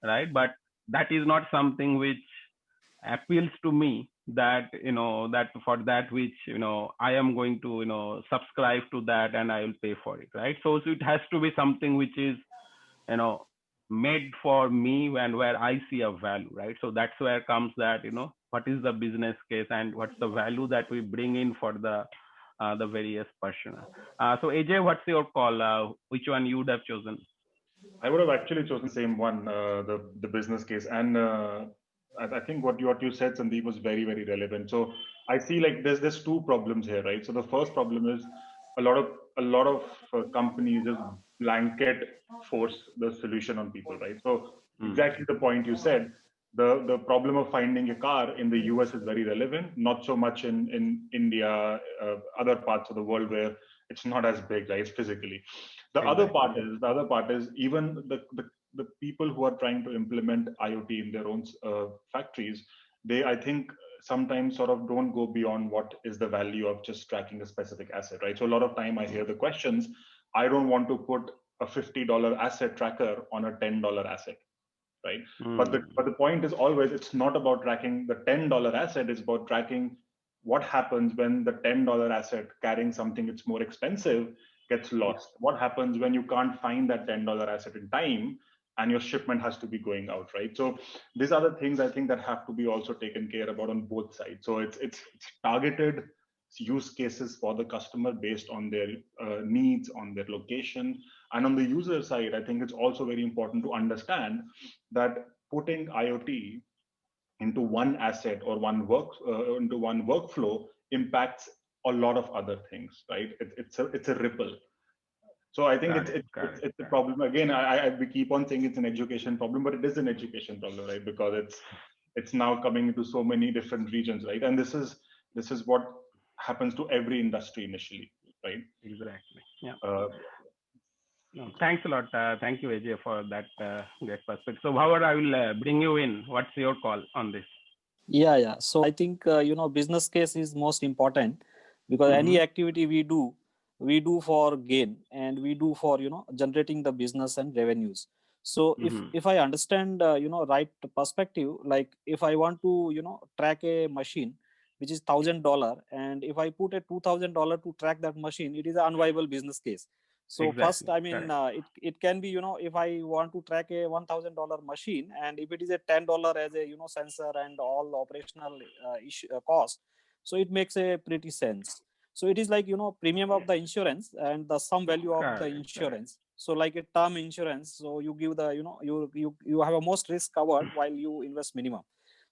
right? But that is not something which appeals to me, that that for that which I am going to subscribe to that and I will pay for it, right? So it has to be something which is you know made for me and where I see a value, right? So that's where comes that what is the business case and what's the value that we bring in for the various persona. So AJ, what's your call? Which one you would have chosen? I would have actually chosen the same one, the business case, and I think what you said, Sandeep, was very relevant. So I see like there's two problems here, right? So the first problem is a lot of companies just blanket force the solution on people, right? So exactly the point you said. The problem of finding a car in the US is very relevant, not so much in India, other parts of the world where it's not as big, right, physically. Exactly. The other part is even the people who are trying to implement IoT in their own factories, they, I think, sometimes sort of don't go beyond what is the value of just tracking a specific asset, right? So a lot of time I hear the questions, I don't want to put a $50 asset tracker on a $10 asset, right? But the point is always, it's not about tracking the $10 asset, it's about tracking what happens when the $10 asset carrying something that's more expensive gets lost. What happens when you can't find that $10 asset in time and your shipment has to be going out, right? So these are the things I think that have to be also taken care about on both sides. So it's targeted use cases for the customer based on their needs, on their location. And on the user side, I think it's also very important to understand that putting IoT into one asset or into one workflow impacts a lot of other things, right? It's a ripple. So I think it's a Correct. problem. Again, we keep on saying it's an education problem, but it is an education problem, right? Because it's now coming into so many different regions, right? And this is what happens to every industry initially, right? Exactly. Yeah. Uh, No, thanks a lot. Thank you, AJ, for that great perspective. So, Howard, I will bring you in. What's your call on this? Yeah. So I think business case is most important, because any activity we do for gain, and we do for generating the business and revenues. So if I understand right perspective, like if I want to track a machine which is $1,000, and if I put a $2,000 to track that machine, it is an unviable business case. So first, Exactly. I mean, Correct. it can be if I want to track a $1,000 machine, and if it is a $10 as a sensor and all operational cost, so it makes a pretty sense. So it is like premium of the insurance and the some value of the Correct. insurance. So like a term insurance, so you give the you have a most risk covered while you invest minimum.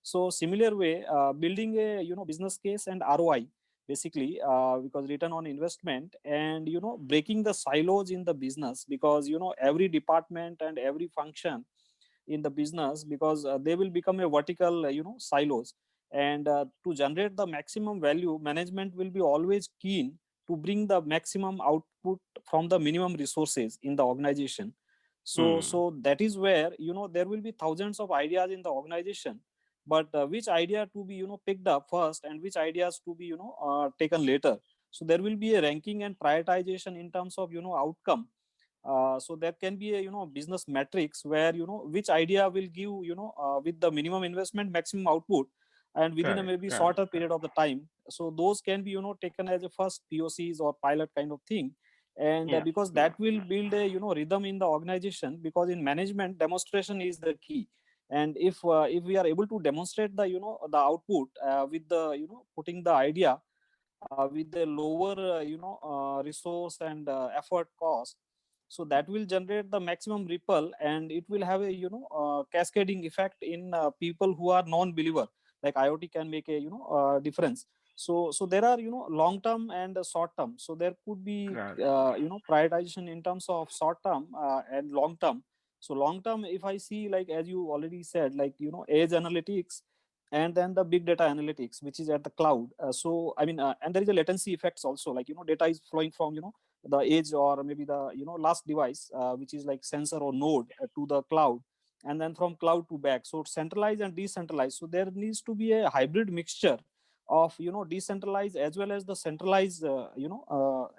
So similar way, building a business case and ROI, basically, because return on investment, and breaking the silos in the business, because every department and every function in the business, because they will become a vertical silos, and to generate the maximum value, management will be always keen to bring the maximum output from the minimum resources in the organization. So that is where there will be thousands of ideas in the organization, but which idea to be picked up first, and which ideas to be taken later. So there will be a ranking and prioritization in terms of outcome, So there can be a business metrics where which idea will give with the minimum investment maximum output, and within a maybe shorter period of the time. So those can be taken as a first POCs or pilot kind of thing. And because that will build a rhythm in the organization, because in management demonstration is the key. And if we are able to demonstrate the the output with the putting the idea with the lower resource and effort cost, so that will generate the maximum ripple, and it will have a cascading effect in people who are non-believer. Like IoT can make a difference. So there are long term and short term. So there could be prioritization in terms of short term and long term. So long term, if I see, like as you already said, like edge analytics, and then the big data analytics, which is at the cloud. So I mean, and there is a latency effects also, like data is flowing from the edge, or maybe the last device, which is like sensor or node, to the cloud, and then from cloud to back. So centralized and decentralized. So there needs to be a hybrid mixture of decentralized as well as the centralized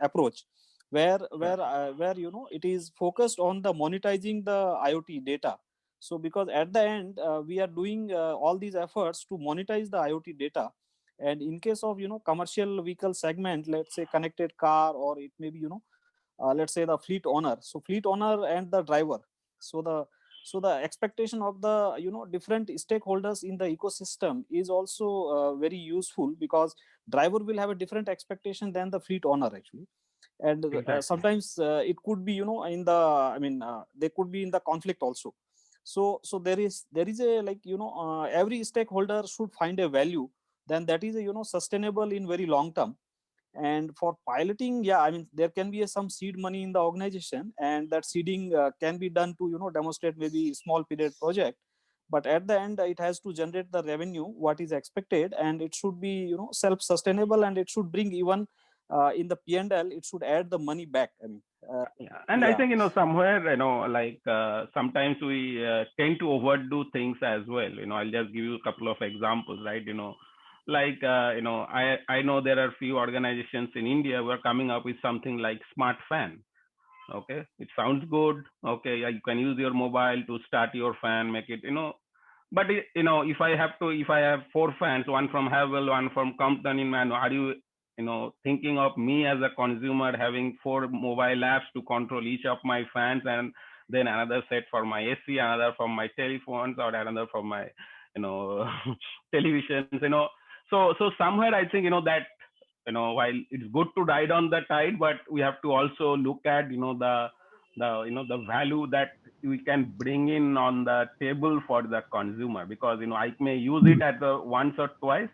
approach, where it is focused on the monetizing the IoT data. So because at the end, we are doing all these efforts to monetize the IoT data. And in case of commercial vehicle segment, let's say connected car, or it may be let's say the fleet owner. So fleet owner and the driver. So the expectation of the different stakeholders in the ecosystem is also very useful, because driver will have a different expectation than the fleet owner actually. And sometimes it could be in the they could be in the conflict also. So there is a, like every stakeholder should find a value, then that is a sustainable in very long term. And for piloting, yeah, I mean, there can be some seed money in the organization, and that seeding can be done to demonstrate maybe small period project. But at the end, it has to generate the revenue what is expected, and it should be self sustainable, and it should bring even in the P&L, it should add the money back. I mean, and I think somewhere like sometimes we tend to overdo things as well. I'll just give you a couple of examples, right? Like I know there are few organizations in India who are coming up with something like smart fan. Okay, it sounds good. Okay, you can use your mobile to start your fan, make it but if I have 4 fans, one from Havel, one from Compton in Man, are you thinking of me as a consumer having 4 mobile apps to control each of my fans, and then another set for my AC, another for my telephones, or another for my televisions, so somewhere I think that while it's good to ride on the tide, but we have to also look at the value that we can bring in on the table for the consumer, because I may use it at the once or twice,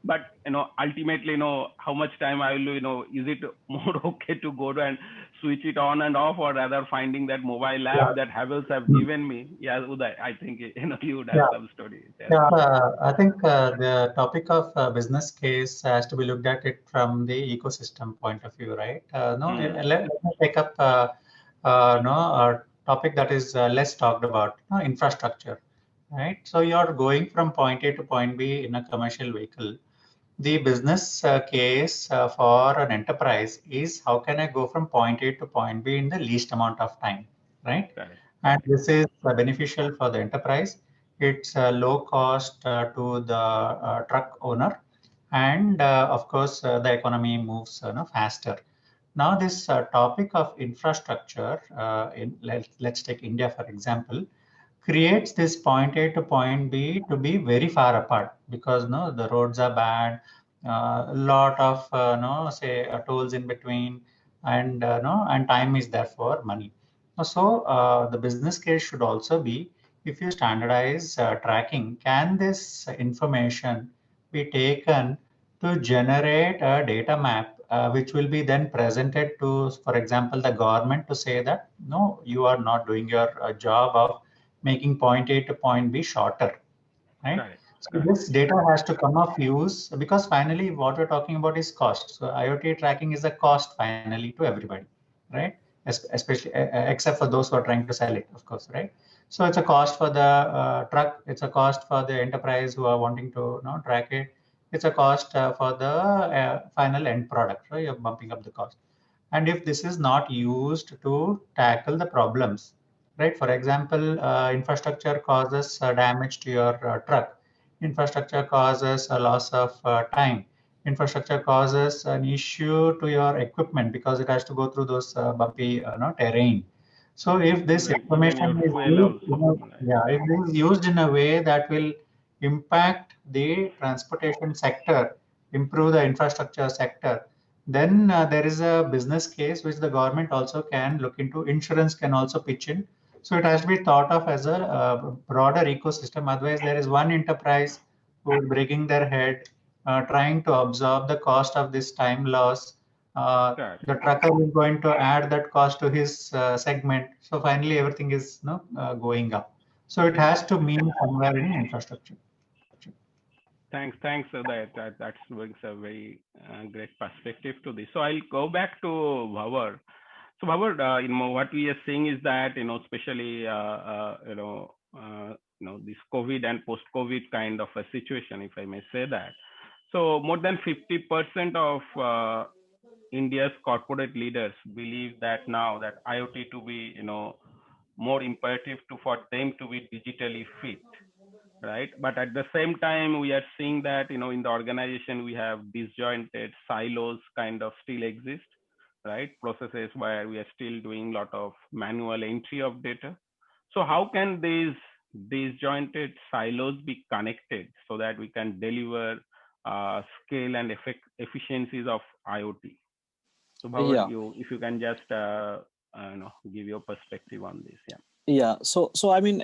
but ultimately how much time I will is it more okay to go to and switch it on and off, or rather finding that mobile app that Havels have given me. Yeah, Uday, I think you would have some story there. I think the topic of business case has to be looked at it from the ecosystem point of view, right? Let me take up a topic that is less talked about, infrastructure, right? So you're going from point A to point B in a commercial vehicle. The business case for an enterprise is how can I go from point A to point B in the least amount of time, right? And this is beneficial for the enterprise. It's low cost to the truck owner, and of course the economy moves faster. Now this topic of infrastructure, let's take India for example, creates this point A to point B to be very far apart, because the roads are bad, a lot of say tolls in between, and and time is therefore money. So the business case should also be, if you standardize tracking, can this information be taken to generate a data map which will be then presented to, for example, the government, to say that no, you are not doing your job of making point A to point B shorter, right? So this data has to come of use, because finally what we're talking about is cost. So IoT tracking is a cost finally to everybody, right? Especially except for those who are trying to sell it, of course, right? So it's a cost for the truck. It's a cost for the enterprise who are wanting to track it. It's a cost for the final end product, right? You're bumping up the cost. and if this is not used to tackle the problems, right? For example, infrastructure causes damage to your truck. Infrastructure causes a loss of time. Infrastructure causes an issue to your equipment because it has to go through those bumpy terrain. So if this Even your information is fuel used, also. yeah, if it is used in a way that will impact the transportation sector, improve the infrastructure sector, then there is a business case which the government also can look into. Insurance can also pitch in. So it has to be thought of as a broader ecosystem. Otherwise, there is one enterprise who is breaking their head, trying to absorb the cost of this time loss. The trucker is going to add that cost to his segment. So finally, everything is going up. So it has to mean somewhere in infrastructure. Thanks. That brings a very great perspective to this. So I'll go back to Bhavar. So Bhavar, what we are seeing is that especially this COVID and post-COVID kind of a situation, if I may say that. So more than 50% of India's corporate leaders believe that now that IoT to be more imperative for them to be digitally fit, right? But at the same time, we are seeing that in the organization we have disjointed silos kind of still exist, right? Processes where we are still doing a lot of manual entry of data. So how can these disjointed silos be connected so that we can deliver scale and efficiencies of IoT? So Bhavar, if you can just give your perspective on this. So I mean,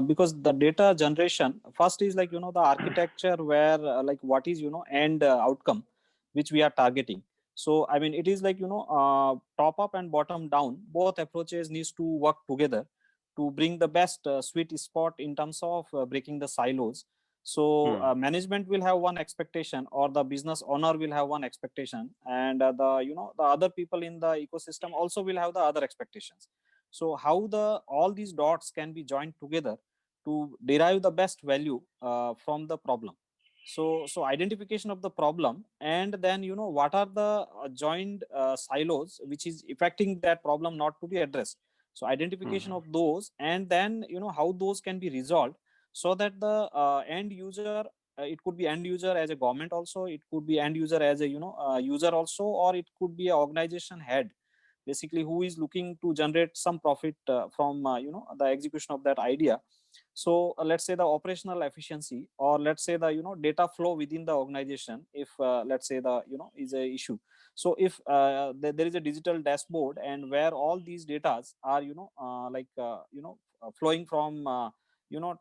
because the data generation first is like, the architecture where like what is, end outcome which we are targeting. So I mean, it is like, top up and bottom down, both approaches needs to work together to bring the best sweet spot in terms of breaking the silos. So management will have one expectation, or the business owner will have one expectation, and the other people in the ecosystem also will have the other expectations. So how all these dots can be joined together to derive the best value from the problem. So identification of the problem, and then what are the joined silos which is affecting that problem not to be addressed. So identification of those, and then how those can be resolved, so that the end user, it could be end user as a government also, it could be end user as a user also, or it could be a organization head, basically, who is looking to generate some profit from the execution of that idea. So let's say the operational efficiency, or let's say the data flow within the organization, if let's say the is a issue. So if there is a digital dashboard, and where all these datas are flowing from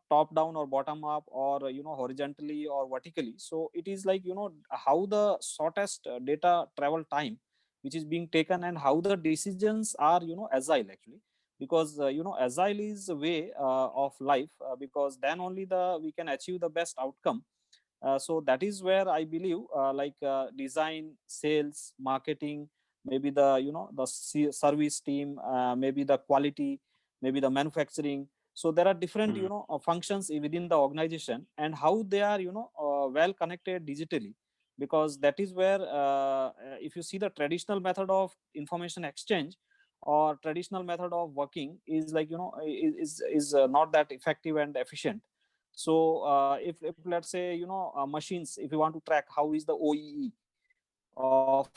top down or bottom up, or horizontally or vertically. So it is like how the shortest data travel time which is being taken, and how the decisions are agile actually, because agile is a way of life, because then only we can achieve the best outcome. So that is where I believe design, sales, marketing, maybe the the service team, maybe the quality, maybe the manufacturing. So there are different functions within the organization, and how they are well connected digitally, because that is where if you see the traditional method of information exchange, or traditional method of working, is like is not that effective and efficient. So if let's say machines, if you want to track how is the OEE of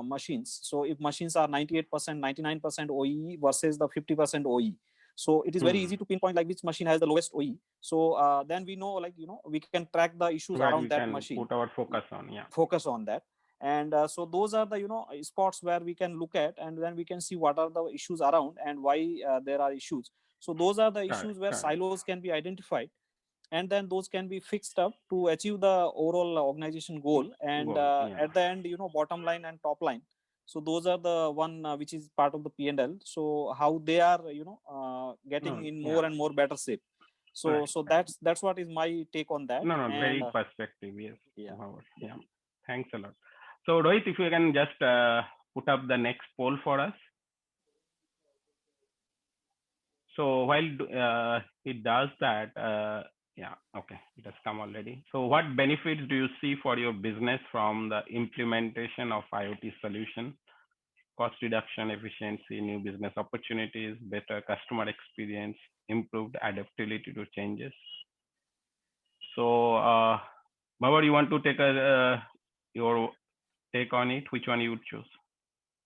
machines, so if machines are 98%, 99% OEE versus the 50% OE, so it is very easy to pinpoint like which machine has the lowest OE. So then we know, like we can track the issues Where around we that can machine, put our focus on. focus on that. And so those are the spots where we can look at, and then we can see what are the issues around and why there are issues. So those are the issues where silos can be identified, and then those can be fixed up to achieve the overall organization goal. And at the end, bottom line and top line, so those are the one which is part of the P&L. So how they are getting in more and more better shape. So that's what is my take on that. And Very perspective. Yes. Thanks a lot. So Rohit, if you can just put up the next poll for us. So while it does that, Yeah, okay, it has come already. So what benefits do you see for your business from the implementation of IoT solution? Cost reduction, efficiency, new business opportunities, better customer experience, improved adaptability to changes. So, Bhavar, you want to take your take on it? Which one you would choose?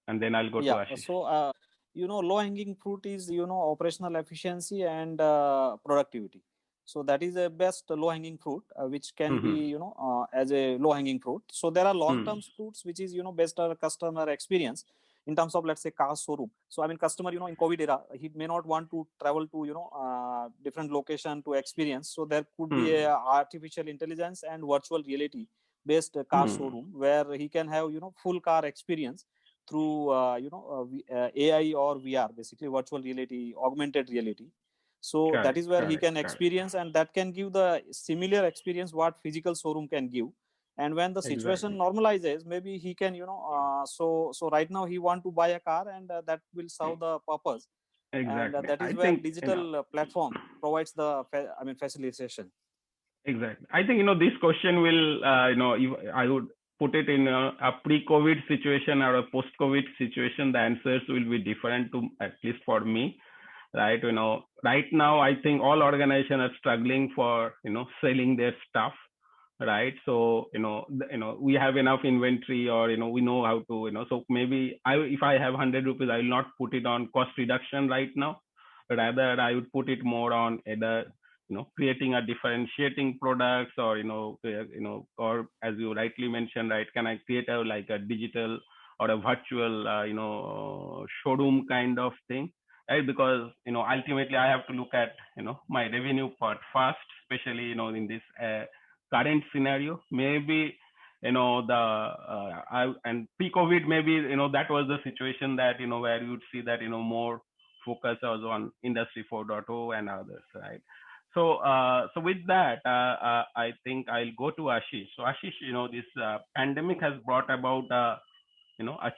And then I'll go to Yeah. Ashish. So, low hanging fruit is, operational efficiency and productivity. So that is the best low hanging fruit, which can be, as a low hanging fruit. So there are long term fruits, which is, better customer experience in terms of, let's say, car showroom. So, I mean, customer, in COVID era, he may not want to travel to, different location to experience. So there could be a artificial intelligence and virtual reality based car showroom where he can have, full car experience through AI or VR, basically virtual reality, augmented reality. So Correct, that is where he correct, can correct. experience, and that can give the similar experience what physical showroom can give. And when the situation Exactly. normalizes, maybe he can, so right now he want to buy a car, and that will serve the purpose. And Exactly. that I is where think, digital platform provides the facilitation. exactly. I think, this question will, if I would put it in a pre-COVID situation or a post-COVID situation, the answers will be different to, at least for me, right? Right now, I think all organizations are struggling for, selling their stuff, right? So, we have enough inventory, or, we know how to, so maybe if I have 100 rupees, I will not put it on cost reduction right now. Rather, I would put it more on either, creating a differentiating products, or, or as you rightly mentioned, right, can I create like a digital or a virtual, showroom kind of thing, right? Because, ultimately I have to look at, my revenue part first, especially, in this current scenario. Maybe, and pre-COVID, maybe, that was the situation that, where you would see that, more focus was on industry 4.0 and others, right? So with that, I think I'll go to Ashish. So Ashish, this pandemic has brought about a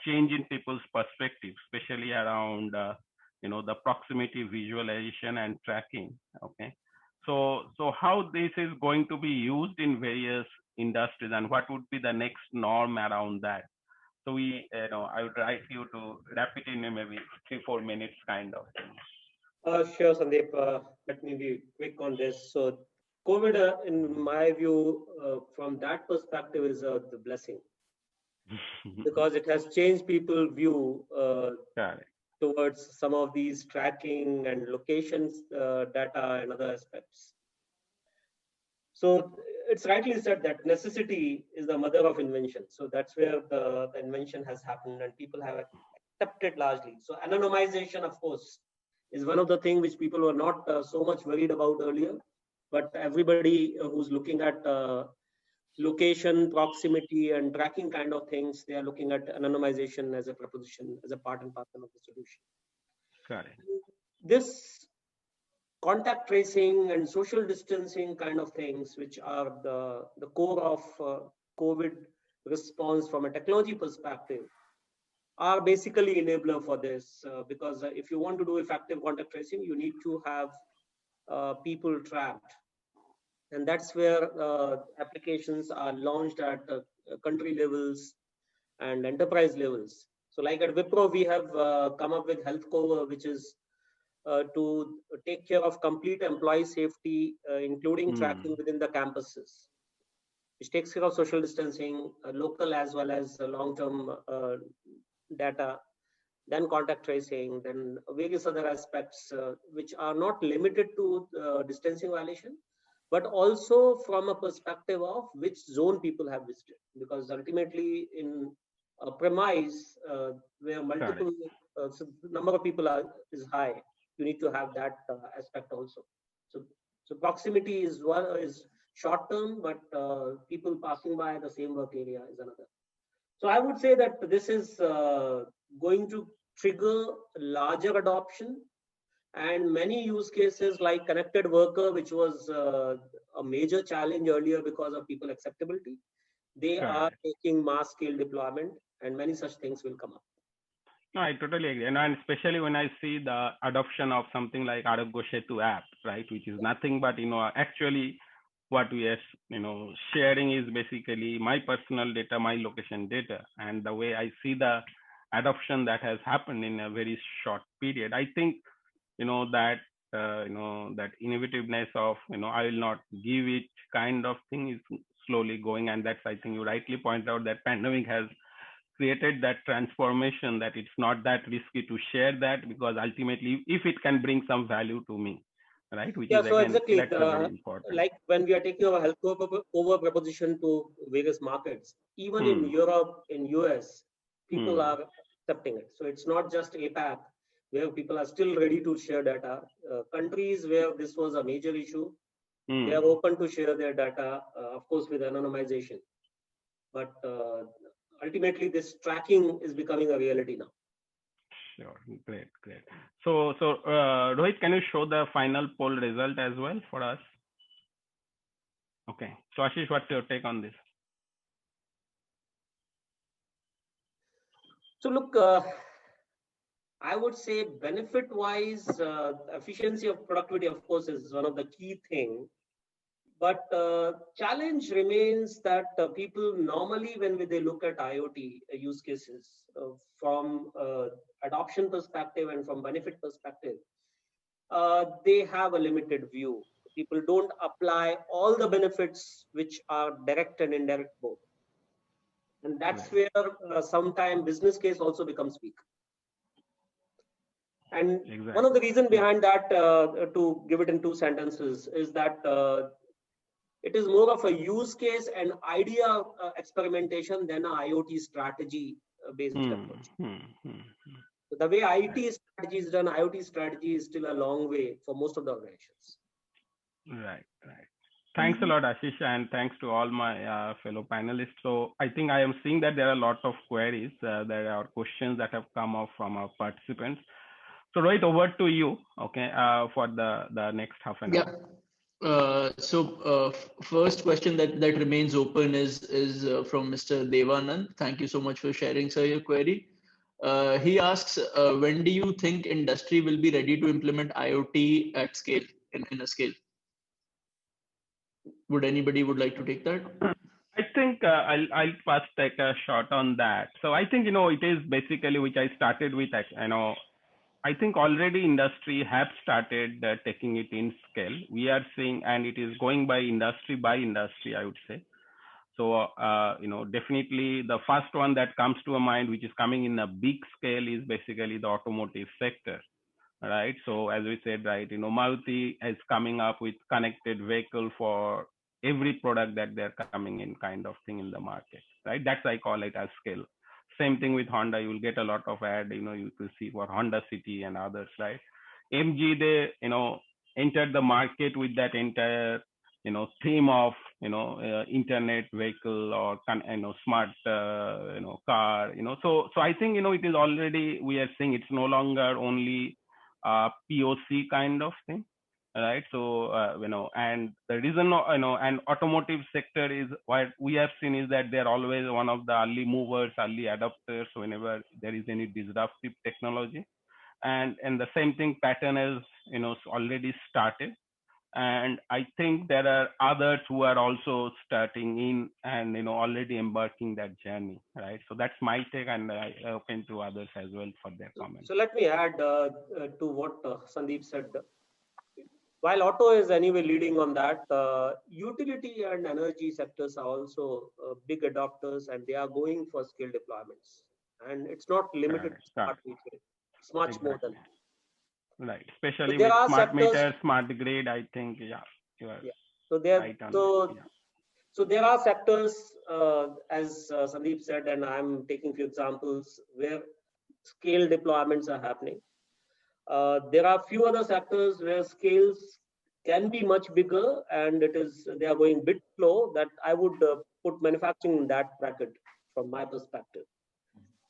change in people's perspective, especially around the proximity visualization and tracking. Okay, so how this is going to be used in various industries, and what would be the next norm around that? So I would like you to wrap it in maybe 3-4 minutes, kind of. Sure, Sandeep. Let me be quick on this. So, COVID, in my view, from that perspective, is the blessing because it has changed people's view towards some of these tracking and locations data and other aspects. So it's rightly said that necessity is the mother of invention. So that's where the invention has happened and people have accepted largely. So anonymization, of course, is one of the things which people were not so much worried about earlier. But everybody who's looking at location, proximity, and tracking kind of things, they are looking at anonymization as a proposition, as a part and parcel of the solution. Correct. This contact tracing and social distancing kind of things, which are the core of COVID response from a technology perspective, are basically enabler for this because if you want to do effective contact tracing, you need to have people tracked. And that's where applications are launched at country levels and enterprise levels. So like at Wipro, we have come up with Health Cover, which is to take care of complete employee safety, including tracking within the campuses, which takes care of social distancing, local as well as long-term data, then contact tracing, then various other aspects which are not limited to distancing violation, but also from a perspective of which zone people have visited. Because ultimately in a premise where multiple number of people is high, you need to have that aspect also. So proximity is short term, but people passing by the same work area is another. So I would say that this is going to trigger larger adoption, and many use cases like connected worker, which was a major challenge earlier because of people acceptability, they are taking mass scale deployment, and many such things will come up. No, I totally agree. And especially when I see the adoption of something like Arogya Setu app, right, which is nothing but, actually what we are, sharing is basically my personal data, my location data. And the way I see the adoption that has happened in a very short period, I think, that, that innovativeness of, I will not give it kind of thing is slowly going. And that's, I think you rightly point out that pandemic has created that transformation, that it's not that risky to share that, because ultimately if it can bring some value to me, right, which Yeah, is so again, exactly, that's a very important. like when we are taking our health over proposition to various markets, even in Europe, in US, people are accepting it. So it's not just APAC where people are still ready to share data. Countries where this was a major issue, they are open to share their data, of course, with anonymization. But ultimately, this tracking is becoming a reality now. Sure, great. So Rohit, can you show the final poll result as well for us? Okay, so Ashish, what's your take on this? So look, I would say benefit-wise, efficiency of productivity, of course, is one of the key things. But challenge remains that people normally, when they look at IoT use cases from adoption perspective and from benefit perspective, they have a limited view. People don't apply all the benefits which are direct and indirect both. And that's where sometimes business case also becomes weak. And one of the reasons behind that, to give it in 2 sentences, is that it is more of a use case and idea experimentation than an IoT strategy based approach. So the way IT strategy is done, IoT strategy is still a long way for most of the organizations. Right. Thanks a lot, Ashish, and thanks to all my fellow panelists. So I think I am seeing that there are lots of queries. There are questions that have come up from our participants. So Rohit, over to you, okay, for the next half an hour. First question that remains open is from Mr. Devanand. Thank you so much for sharing, sir, your query. He asks, when do you think industry will be ready to implement IoT at scale, in a scale? Would anybody like to take that? I think I'll first take a shot on that. So I think, it is basically, which I started with, I think already industry have started taking it in scale. We are seeing, and it is going by industry, I would say. So, definitely the first one that comes to a mind, which is coming in a big scale, is basically the automotive sector, right? So as we said, right, Maruti is coming up with connected vehicle for every product that they're coming in, kind of thing in the market, right? That's, I call it as scale. Same thing with Honda. You will get a lot of ad, you will see for Honda City and others, right? MG, they, entered the market with that entire, theme of, internet vehicle or, smart, car, so I think, it is already, we are seeing it's no longer only POC kind of thing, right? So, and the reason, and automotive sector is what we have seen is that they're always one of the early movers, early adopters whenever there is any disruptive technology. And the same thing pattern is, already started. And I think there are others who are also starting in and, already embarking that journey, right? So that's my take, and I open to others as well for their comments. So let me add to what Sandeep said. While auto is anyway leading on that, utility and energy sectors are also big adopters, and they are going for scale deployments. And it's not limited to smart metering. It's much more than that. Right, especially with smart meter, smart grid, I think, So there are sectors, as Sandeep said, and I'm taking few examples where scale deployments are happening. There are few other sectors where scales can be much bigger, and they are going bit slow. That I would put manufacturing in that bracket from my perspective,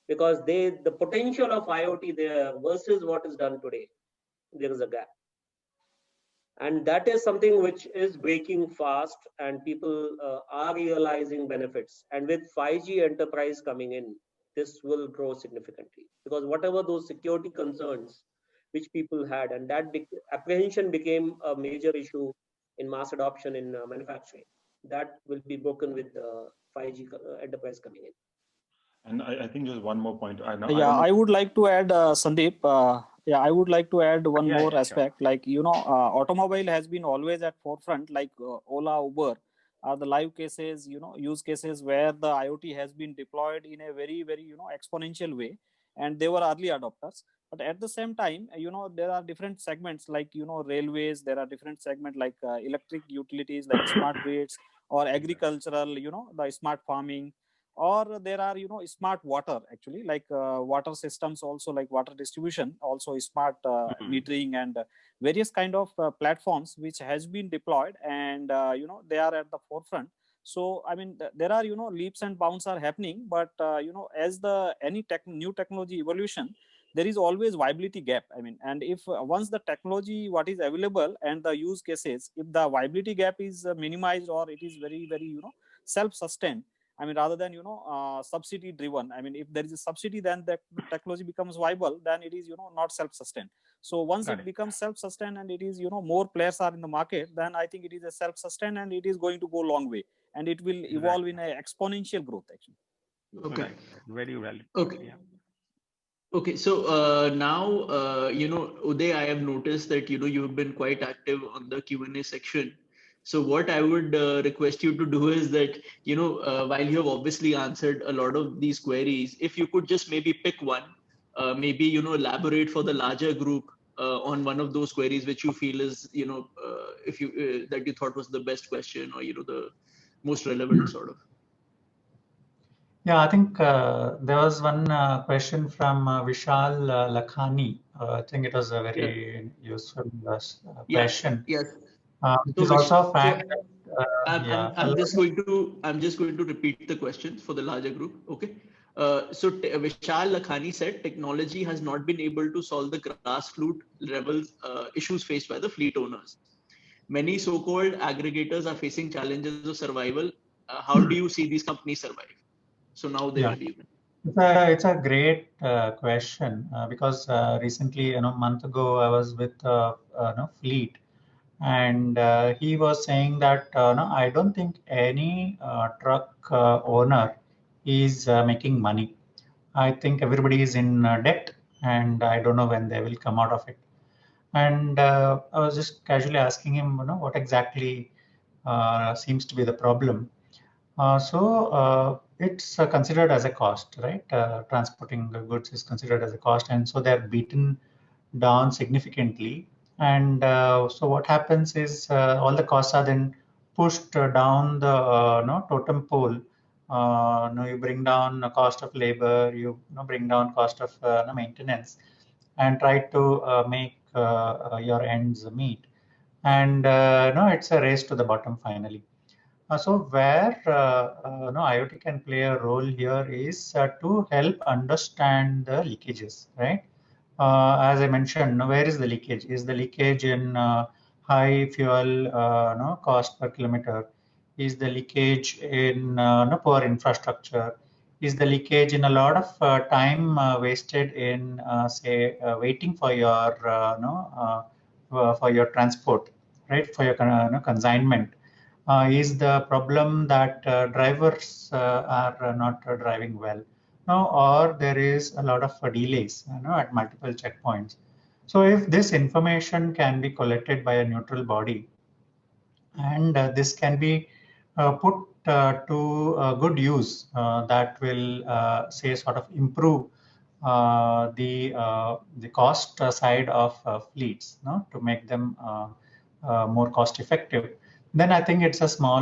because the potential of IoT there versus what is done today, there is a gap, and that is something which is breaking fast, and people are realizing benefits. And with 5G enterprise coming in, this will grow significantly, because whatever those security concerns which people had, and that apprehension became a major issue in mass adoption in manufacturing, that will be broken with 5G enterprise coming in. And I think just one more point. I Yeah, don't know. I would like to add, Sandeep. Yeah, I would like to add one Yeah, more sure. aspect. Like, automobile has been always at forefront, like Ola, Uber are the live cases, use cases where the IoT has been deployed in a very, very, exponential way, and they were early adopters. But at the same time, there are different segments like, railways, there are different segments like electric utilities, like smart grids, or agricultural, the smart farming, or there are smart water, actually, like water systems also, like water distribution also, smart metering, and various kind of platforms which has been deployed, and they are at the forefront. So I mean, there are leaps and bounds are happening, but as the any new technology evolution, there is always viability gap. I mean, and if once the technology what is available and the use cases, if the viability gap is minimized, or it is very, very self-sustained, I mean, rather than subsidy driven. I mean, if there is a subsidy, then the technology becomes viable. Then it is not self-sustained. So once Got it it. becomes self-sustained and it is more players are in the market, then I think it is a self-sustained and it is going to go long way, and it will evolve in a exponential growth, actually. Okay. Right. Very valid. Okay. Yeah. Okay, so now Uday, I have noticed that you've been quite active on the Q&A section. So what I would request you to do is that while you have obviously answered a lot of these queries, if you could just maybe pick one, maybe elaborate for the larger group on one of those queries which you feel is if you that you thought was the best question, or the most relevant sort of. Yeah, I think there was one question from Vishal Lakhani. I think it was a Yeah. very useful Yeah. question. Yes. Which So is also a fact so that, yeah, I'm just going to repeat the questions for the larger group. Okay. So Vishal Lakhani said technology has not been able to solve the grassroots level issues faced by the fleet owners. Many so-called aggregators are facing challenges of survival. How do you see these companies survive? So now they yeah. will you. It's a great question because recently, a month ago, I was with Fleet, and he was saying that no, I don't think any truck owner is making money. I think everybody is in debt, and I don't know when they will come out of it. And I was just casually asking him, what exactly seems to be the problem. So it's considered as a cost, right? Transporting the goods is considered as a cost, and so they're beaten down significantly. And so what happens is all the costs are then pushed down the totem pole. You bring down the cost of labor, you bring down cost of maintenance, and try to make your ends meet. And no, it's a race to the bottom finally. So where IoT can play a role here is to help understand the leakages, right? As I mentioned, where is the leakage? Is the leakage in high fuel cost per kilometer? Is the leakage in poor infrastructure? Is the leakage in a lot of time wasted in, say, waiting for your for your transport, right? For your consignment? Is the problem that drivers are not driving well? No, or there is a lot of delays, at multiple checkpoints. So if this information can be collected by a neutral body, and this can be put to good use, that will say sort of improve the cost side of fleets, to make them more cost effective. Then I think it's a small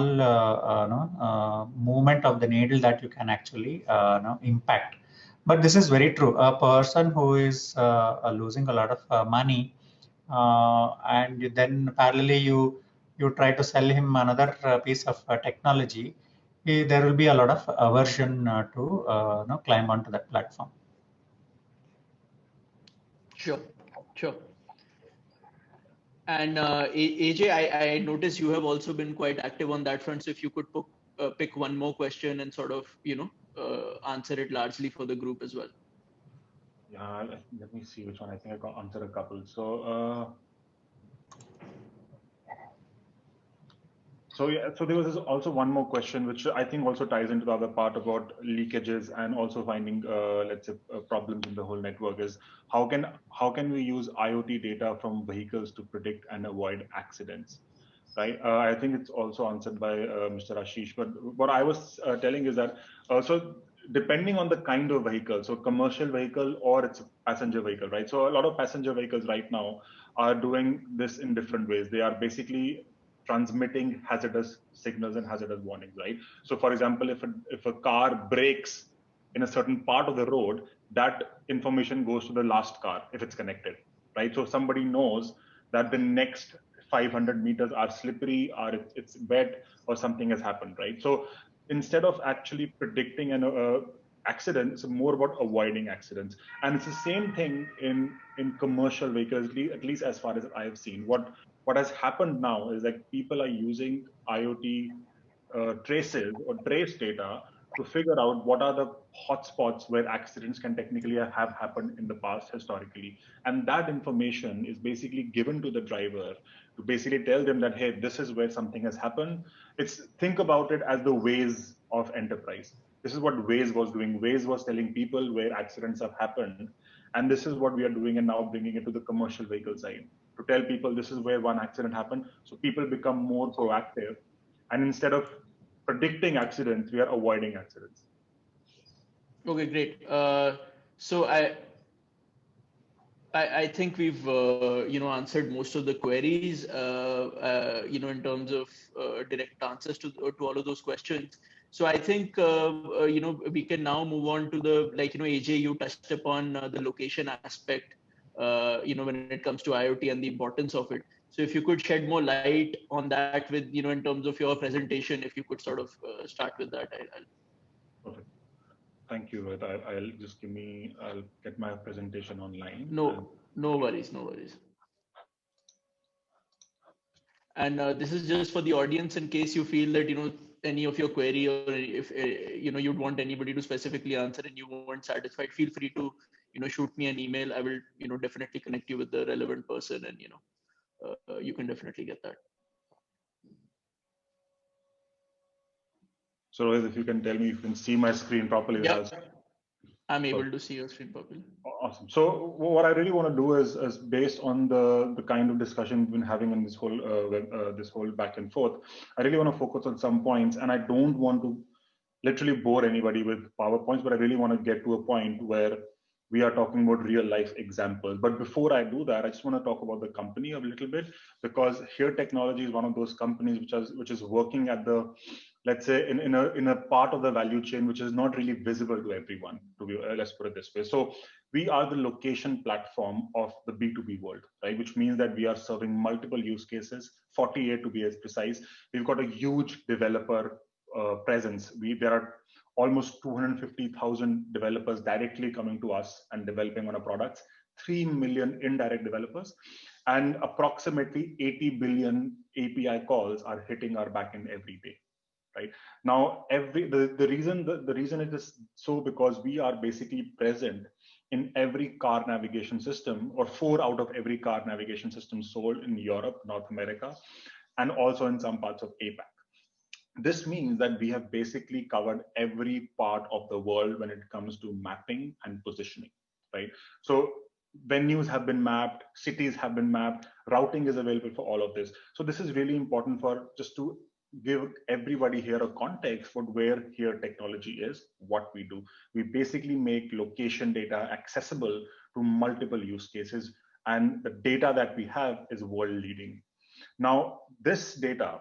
movement of the needle that you can actually impact. But this is very true. A person who is losing a lot of money, and then parallelly you try to sell him another piece of technology, there will be a lot of aversion to climb onto that platform. Sure. Sure. And AJ, I noticed you have also been quite active on that front. So if you could pick one more question and sort of, answer it largely for the group as well. Yeah, let me see which one. I think I can answer a couple. So yeah, so there was also one more question, which I think also ties into the other part about leakages and also finding, let's say, problems in the whole network. Is how can we use IoT data from vehicles to predict and avoid accidents, right? I think it's also answered by Mr. Ashish. But what I was telling is that so depending on the kind of vehicle, so commercial vehicle or it's a passenger vehicle, right? So a lot of passenger vehicles right now are doing this in different ways. They are basically transmitting hazardous signals and hazardous warnings, right? So for example, if a car brakes in a certain part of the road, that information goes to the last car if it's connected, right? So somebody knows that the next 500 meters are slippery or it's wet or something has happened, right? So instead of actually predicting an accident, it's more about avoiding accidents. And it's the same thing in commercial vehicles, at least as far as I have seen. What has happened now is that people are using IoT traces or trace data to figure out what are the hotspots where accidents can technically have happened in the past historically. And that information is basically given to the driver to basically tell them that, hey, this is where something has happened. Think about it as the Waze of enterprise. This is what Waze was doing. Waze was telling people where accidents have happened. And this is what we are doing and now bringing it to the commercial vehicle side to tell people this is where one accident happened. So people become more proactive. And instead of predicting accidents, we are avoiding accidents. Okay, great. So I think we've answered most of the queries in terms of direct answers to all of those questions. So I think we can now move on to the AJ, you touched upon the location aspect when it comes to IoT and the importance of it. So if you could shed more light on that with in terms of your presentation, if you could sort of start with that. Perfect. Thank you, Rohit. I'll get my presentation online. No worries, no worries. And this is just for the audience in case you feel that any of your query, or if you'd want anybody to specifically answer and you weren't satisfied, feel free to shoot me an email. I will definitely connect you with the relevant person, and you can definitely get that. So Rohit, if you can tell me if you can see my screen properly. Yeah, I'm able to see your screen properly. Awesome. So what I really want to do is based on the kind of discussion we've been having in this whole back and forth, I really want to focus on some points, and I don't want to literally bore anybody with PowerPoints, but I really want to get to a point where we are talking about real life examples. But before I do that, I just want to talk about the company a little bit, because Here Technology is one of those companies which is working at the, let's say, in a part of the value chain which is not really visible to everyone. Let's put it this way. So we are the location platform of the B2B world, right? Which means that we are serving multiple use cases, 48 to be as precise. We've got a huge developer presence. There are almost 250,000 developers directly coming to us and developing on our products, 3 million indirect developers, and approximately 80 billion API calls are hitting our backend every day. Right now, the reason it is so because we are basically present in every car navigation system, or 4 out of every car navigation system sold in Europe, North America, and also in some parts of APAC. This means that we have basically covered every part of the world when it comes to mapping and positioning, right? So venues have been mapped, cities have been mapped, routing is available for all of this. So this is really important for just to give everybody here a context for where Here Technology is, what we do. We basically make location data accessible to multiple use cases, and the data that we have is world leading. Now, this data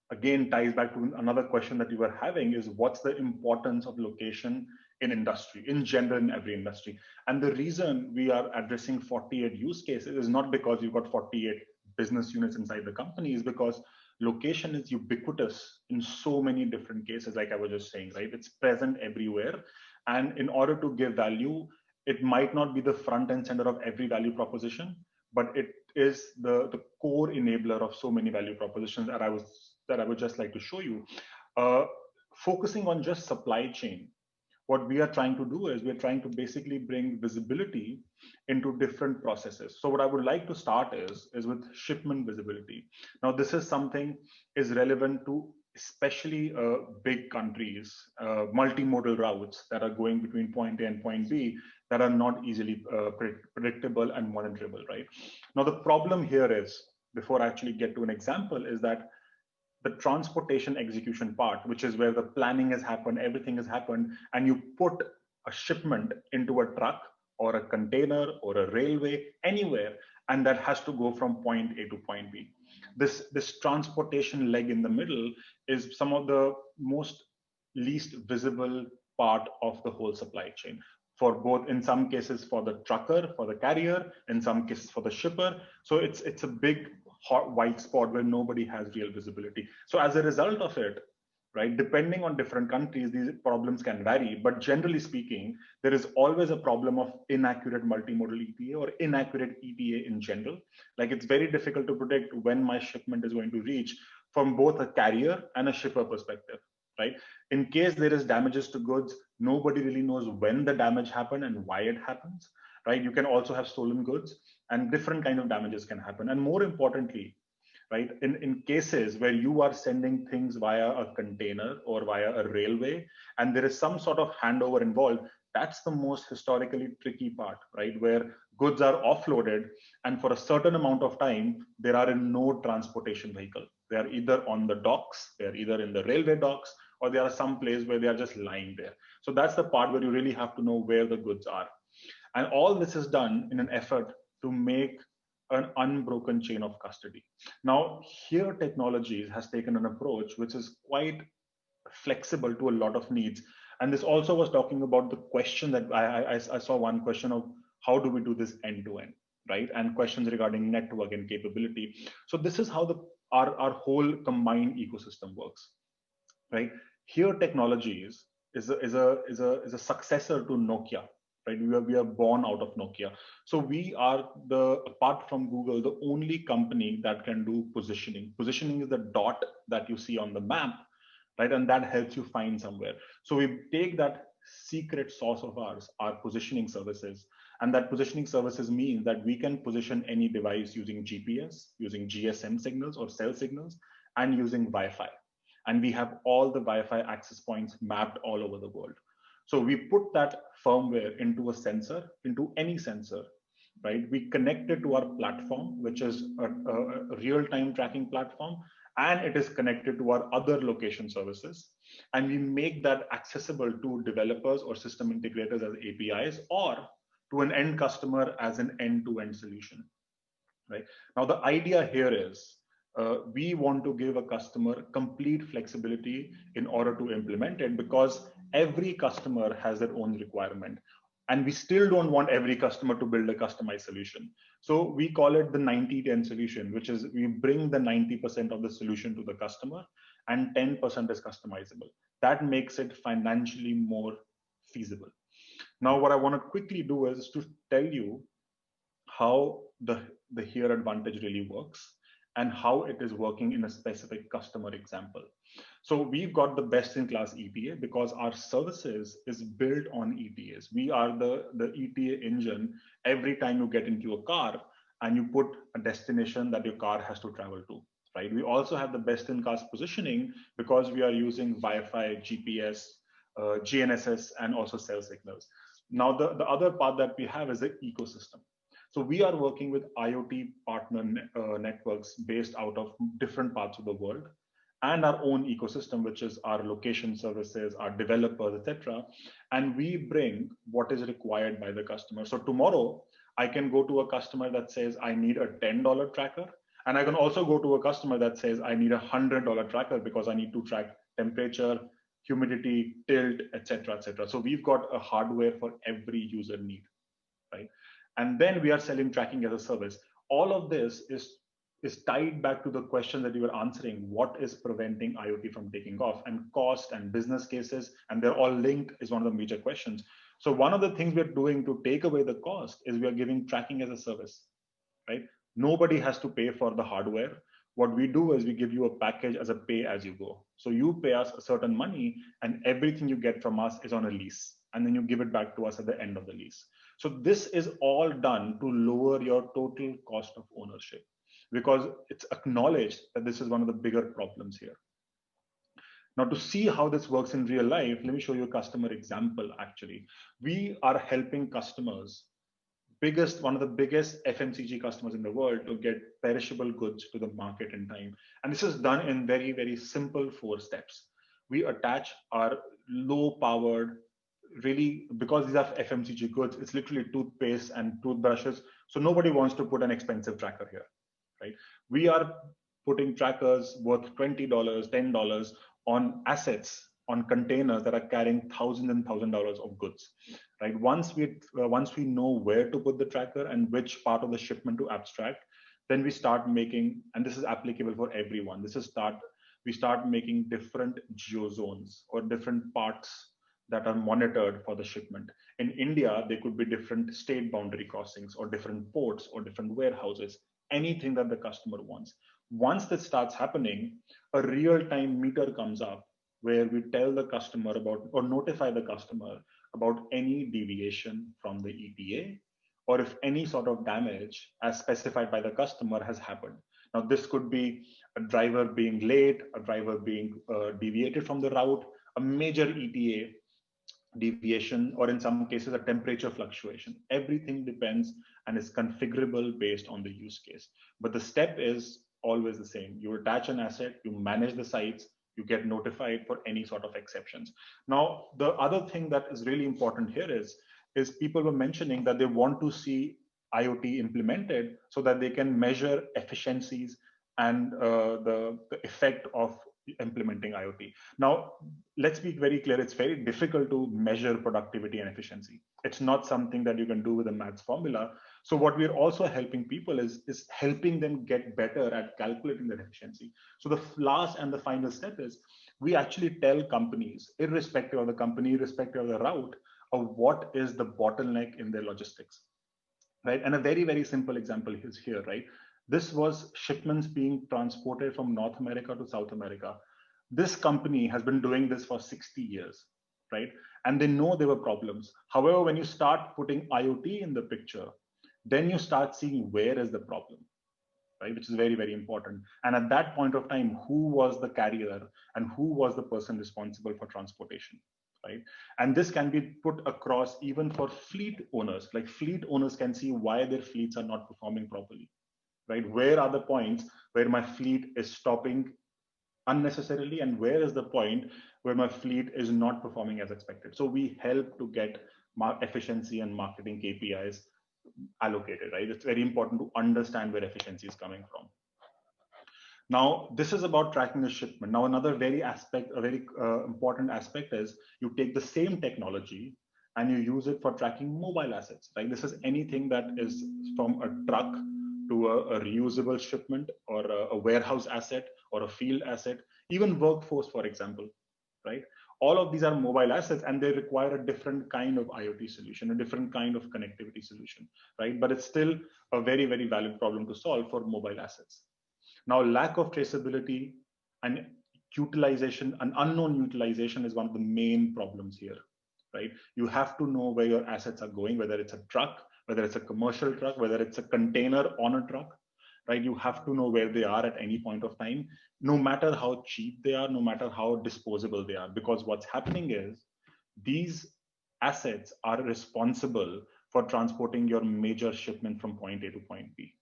again ties back to another question that you were having, is what's the importance of location in industry, in general, in every industry. And the reason we are addressing 48 use cases is not because you've got 48 business units inside the company, is because location is ubiquitous in so many different cases, like I was just saying, right? It's present everywhere. And in order to give value, it might not be the front and center of every value proposition, but it is the core enabler of so many value propositions that I would just like to show you. Focusing on just supply chain, what we are trying to do is we're trying to basically bring visibility into different processes. So what I would like to start is with shipment visibility. Now, this is something is relevant to especially big countries, multimodal routes that are going between point A and point B that are not easily predictable and monitorable, right? Now, the problem here is, before I actually get to an example, is that the transportation execution part, which is where the planning has happened, everything has happened, and you put a shipment into a truck or a container or a railway, anywhere, and that has to go from point A to point B. This transportation leg in the middle is some of the most least visible part of the whole supply chain, for both, in some cases for the trucker, for the carrier, in some cases for the shipper. So it's a big hot white spot where nobody has real visibility. So as a result of it, right, depending on different countries, these problems can vary. But generally speaking, there is always a problem of inaccurate multimodal ETA or inaccurate ETA in general. Like, it's very difficult to predict when my shipment is going to reach from both a carrier and a shipper perspective, right? In case there is damages to goods, nobody really knows when the damage happened and why it happens, right? You can also have stolen goods, and different kind of damages can happen. And more importantly, right, in cases where you are sending things via a container or via a railway, and there is some sort of handover involved, that's the most historically tricky part, right? Where goods are offloaded, and for a certain amount of time, there are in no transportation vehicle. They are either on the docks, they are either in the railway docks, or there are some place where they are just lying there. So that's the part where you really have to know where the goods are. And all this is done in an effort to make an unbroken chain of custody. Now, here technology has taken an approach which is quite flexible to a lot of needs. And this also was talking about the question that I saw one question of how do we do this end to end, right? And questions regarding network and capability. So this is how our whole combined ecosystem works, right? Here technologies is a successor to Nokia, right? We are born out of Nokia. So we are, apart from Google, the only company that can do positioning. Positioning is the dot that you see on the map, right? And that helps you find somewhere. So we take that secret sauce of ours, our positioning services, and that positioning services means that we can position any device using GPS, using GSM signals or cell signals, and using Wi-Fi. And we have all the Wi-Fi access points mapped all over the world. So we put that firmware into a sensor, into any sensor, right? We connect it to our platform, which is a real-time tracking platform, and it is connected to our other location services. And we make that accessible to developers or system integrators as APIs, or to an end customer as an end-to-end solution, right? Now, the idea here is we want to give a customer complete flexibility in order to implement it, because every customer has their own requirement. And we still don't want every customer to build a customized solution. So we call it the 90-10 solution, which is we bring the 90% of the solution to the customer and 10% is customizable. That makes it financially more feasible. Now, what I want to quickly do is to tell you how the here advantage really works and how it is working in a specific customer example. So we've got the best-in-class ETA because our services is built on ETAs. We are the ETA engine every time you get into a car and you put a destination that your car has to travel to, right? We also have the best-in-class positioning because we are using Wi-Fi, GPS, GNSS, and also cell signals. Now, the other part that we have is the ecosystem. So we are working with IoT partner networks based out of different parts of the world, and our own ecosystem, which is our location services, our developers, etc. And we bring what is required by the customer. So tomorrow, I can go to a customer that says, I need a $10 tracker. And I can also go to a customer that says, I need a $100 tracker because I need to track temperature, humidity, tilt, etc., etc. So we've got a hardware for every user need, right? And then we are selling tracking as a service. All of this is tied back to the question that you were answering: what is preventing IoT from taking off? And cost and business cases, and they're all linked, is one of the major questions. So one of the things we're doing to take away the cost is we are giving tracking as a service, right? Nobody has to pay for the hardware. What we do is we give you a package as a pay as you go. So you pay us a certain money and everything you get from us is on a lease. and then you give it back to us at the end of the lease. So this is all done to lower your total cost of ownership, because it's acknowledged that this is one of the bigger problems here. Now, to see how this works in real life, let me show you a customer example. Actually, we are helping customers, one of the biggest FMCG customers in the world, to get perishable goods to the market in time. And this is done in very, very simple 4 steps. We attach our low powered, really, because these are FMCG goods, it's literally toothpaste and toothbrushes. So nobody wants to put an expensive tracker here, right? We are putting trackers worth $20, $10 on assets, on containers that are carrying thousands and $1,000s of goods, right? Once we know where to put the tracker and which part of the shipment to abstract, then we start making, and this is applicable for everyone. We start making different geozones or different parts that are monitored for the shipment. In India, they could be different state boundary crossings or different ports or different warehouses, anything that the customer wants. Once this starts happening, a real-time meter comes up where we tell the customer about, or notify the customer about any deviation from the ETA, or if any sort of damage as specified by the customer has happened. Now, this could be a driver being late, a driver being deviated from the route, a major ETA deviation, or in some cases, a temperature fluctuation. Everything depends and is configurable based on the use case. But the step is always the same. You attach an asset, you manage the sites, you get notified for any sort of exceptions. Now, the other thing that is really important here is people were mentioning that they want to see IoT implemented so that they can measure efficiencies and the effect of implementing IoT. Now, let's be very clear, it's very difficult to measure productivity and efficiency. It's not something that you can do with a maths formula. So what we're also helping people is helping them get better at calculating their efficiency. So the last and the final step is we actually tell companies, irrespective of the company, irrespective of the route, of what is the bottleneck in their logistics, right? And a very, very simple example is here, right? This was shipments being transported from North America to South America. This company has been doing this for 60 years, right? And they know there were problems. However, when you start putting IoT in the picture, then you start seeing where is the problem, right? Which is very, very important. And at that point of time, who was the carrier and who was the person responsible for transportation, right? And this can be put across even for fleet owners. Like fleet owners can see why their fleets are not performing properly, right? Where are the points where my fleet is stopping unnecessarily, and where is the point where my fleet is not performing as expected? So we help to get efficiency and marketing KPIs allocated, right? It's very important to understand where efficiency is coming from. Now, this is about tracking the shipment. Now, another a very important aspect is you take the same technology and you use it for tracking mobile assets, right? This is anything that is from a truck to a reusable shipment or a warehouse asset or a field asset, even workforce, for example, right? All of these are mobile assets and they require a different kind of IoT solution, a different kind of connectivity solution, right? But it's still a very, very valid problem to solve for mobile assets. Now, lack of traceability and utilization, and unknown utilization is one of the main problems here, right? You have to know where your assets are going, whether it's a truck, whether it's a commercial truck, whether it's a container on a truck, right? You have to know where they are at any point of time, no matter how cheap they are, no matter how disposable they are, because what's happening is these assets are responsible for transporting your major shipment from point A to point B.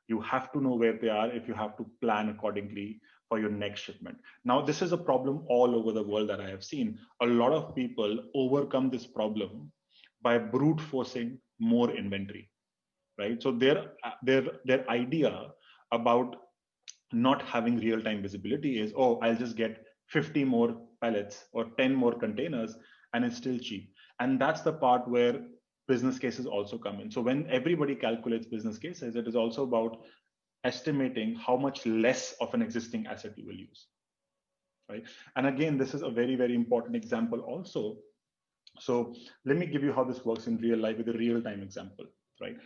You have to know where they are if you have to plan accordingly for your next shipment. Now, this is a problem all over the world that I have seen. A lot of people overcome this problem by brute forcing more inventory, right? So their idea about not having real-time visibility is, oh, I'll just get 50 more pallets or 10 more containers and it's still cheap. And that's the part where business cases also come in. So when everybody calculates business cases, it is also about estimating how much less of an existing asset you will use, right? And again, this is a very, very important example also. So let me give you how this works in real life with a real-time example, right?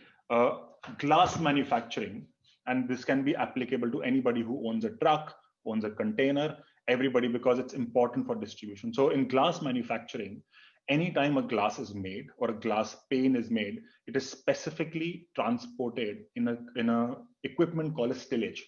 Glass manufacturing, and this can be applicable to anybody who owns a truck, owns a container, everybody, because it's important for distribution. So in glass manufacturing, Anytime a glass is made or a glass pane is made, it is specifically transported in a equipment called a stillage.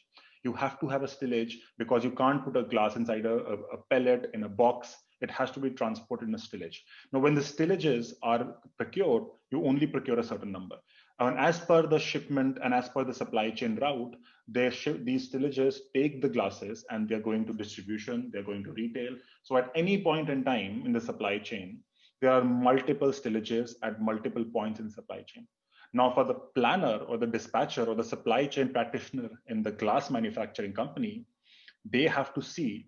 You have to have a stillage because you can't put a glass inside a pellet in a box. It has to be transported in a stillage. Now, when the stillages are procured, you only procure a certain number. And as per the shipment and as per the supply chain route, these stillages take the glasses and they're going to distribution, they're going to retail. So at any point in time in the supply chain, there are multiple stillages at multiple points in the supply chain. Now, for the planner or the dispatcher or the supply chain practitioner in the glass manufacturing company, they have to see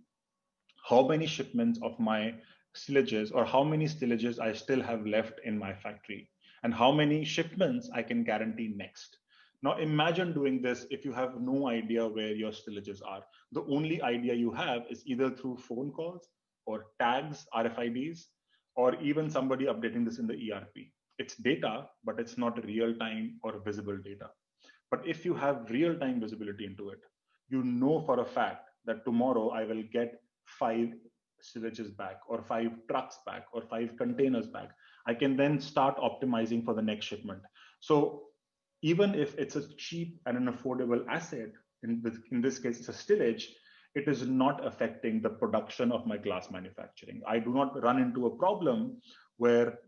how many shipments of my stillages or how many stillages I still have left in my factory and how many shipments I can guarantee next. Now, imagine doing this if you have no idea where your stillages are. The only idea you have is either through phone calls or tags, RFIDs, or even somebody updating this in the ERP. It's data, but it's not real time or visible data. But if you have real time visibility into it, you know for a fact that tomorrow I will get 5 stillages back or 5 trucks back or 5 containers back. I can then start optimizing for the next shipment. So even if it's a cheap and an affordable asset, in this case, it's a stillage, it is not affecting the production of my glass manufacturing. I do not run into a problem where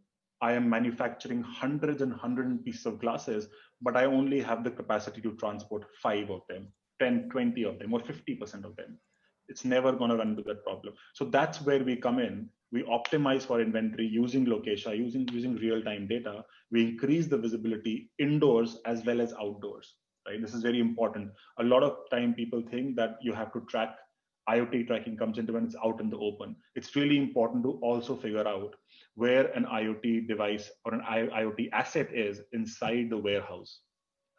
I am manufacturing hundreds and hundreds of pieces of glasses, but I only have the capacity to transport 5 of them, 10, 20 of them, or 50% of them. It's never going to run into that problem. So that's where we come in. We optimize for inventory using Location, using real-time data. We increase the visibility indoors as well as outdoors. Right? This is very important. A lot of time people think that you have to track. IoT tracking comes into when it's out in the open. It's really important to also figure out where an IoT device or an IoT asset is inside the warehouse,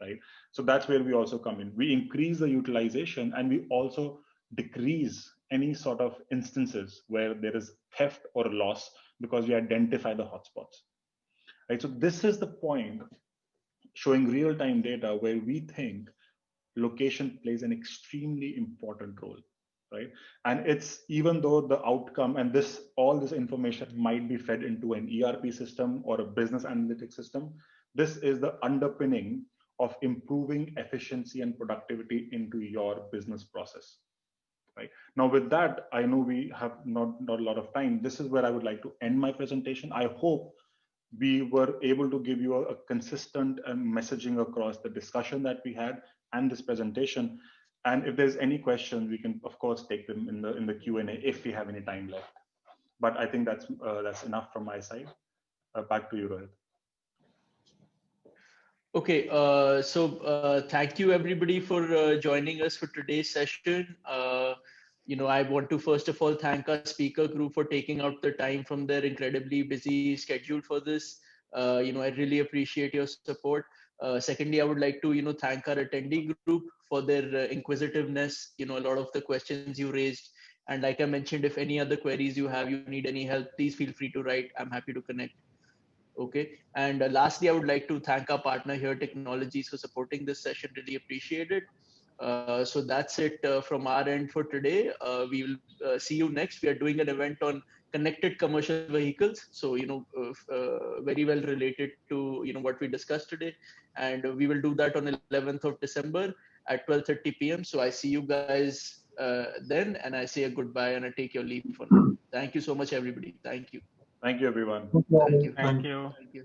right? So that's where we also come in. We increase the utilization and we also decrease any sort of instances where there is theft or loss because we identify the hotspots, right? So this is the point, showing real-time data where we think location plays an extremely important role, right? And it's, even though the outcome and all this information might be fed into an ERP system or a business analytics system, this is the underpinning of improving efficiency and productivity into your business process, right? Now, with that, I know we have not a lot of time. This is where I would like to end my presentation. I hope we were able to give you a consistent messaging across the discussion that we had and this presentation. And if there's any questions, we can of course take them in the Q&A if we have any time left. But I think that's enough from my side. Back to you, Rohit. Okay, so thank you everybody for joining us for today's session. I want to first of all thank our speaker group for taking out the time from their incredibly busy schedule for this. I really appreciate your support. Secondly, I would like to thank our attendee group for their inquisitiveness. A lot of the questions you raised, and like I mentioned, if any other queries you have, you need any help, please feel free to write. I'm happy to connect. Okay, and lastly, I would like to thank our partner here, Technologies, for supporting this session. Really appreciate it. So that's it from our end for today. We will see you next. We are doing an event on connected commercial vehicles. So, very well related to, what we discussed today. And we will do that on 11th of December at 12:30 p.m. So I see you guys then, and I say a goodbye and I take your leave for now. Thank you so much, everybody. Thank you. Thank you, everyone. Thank you. Thank you. Thank you.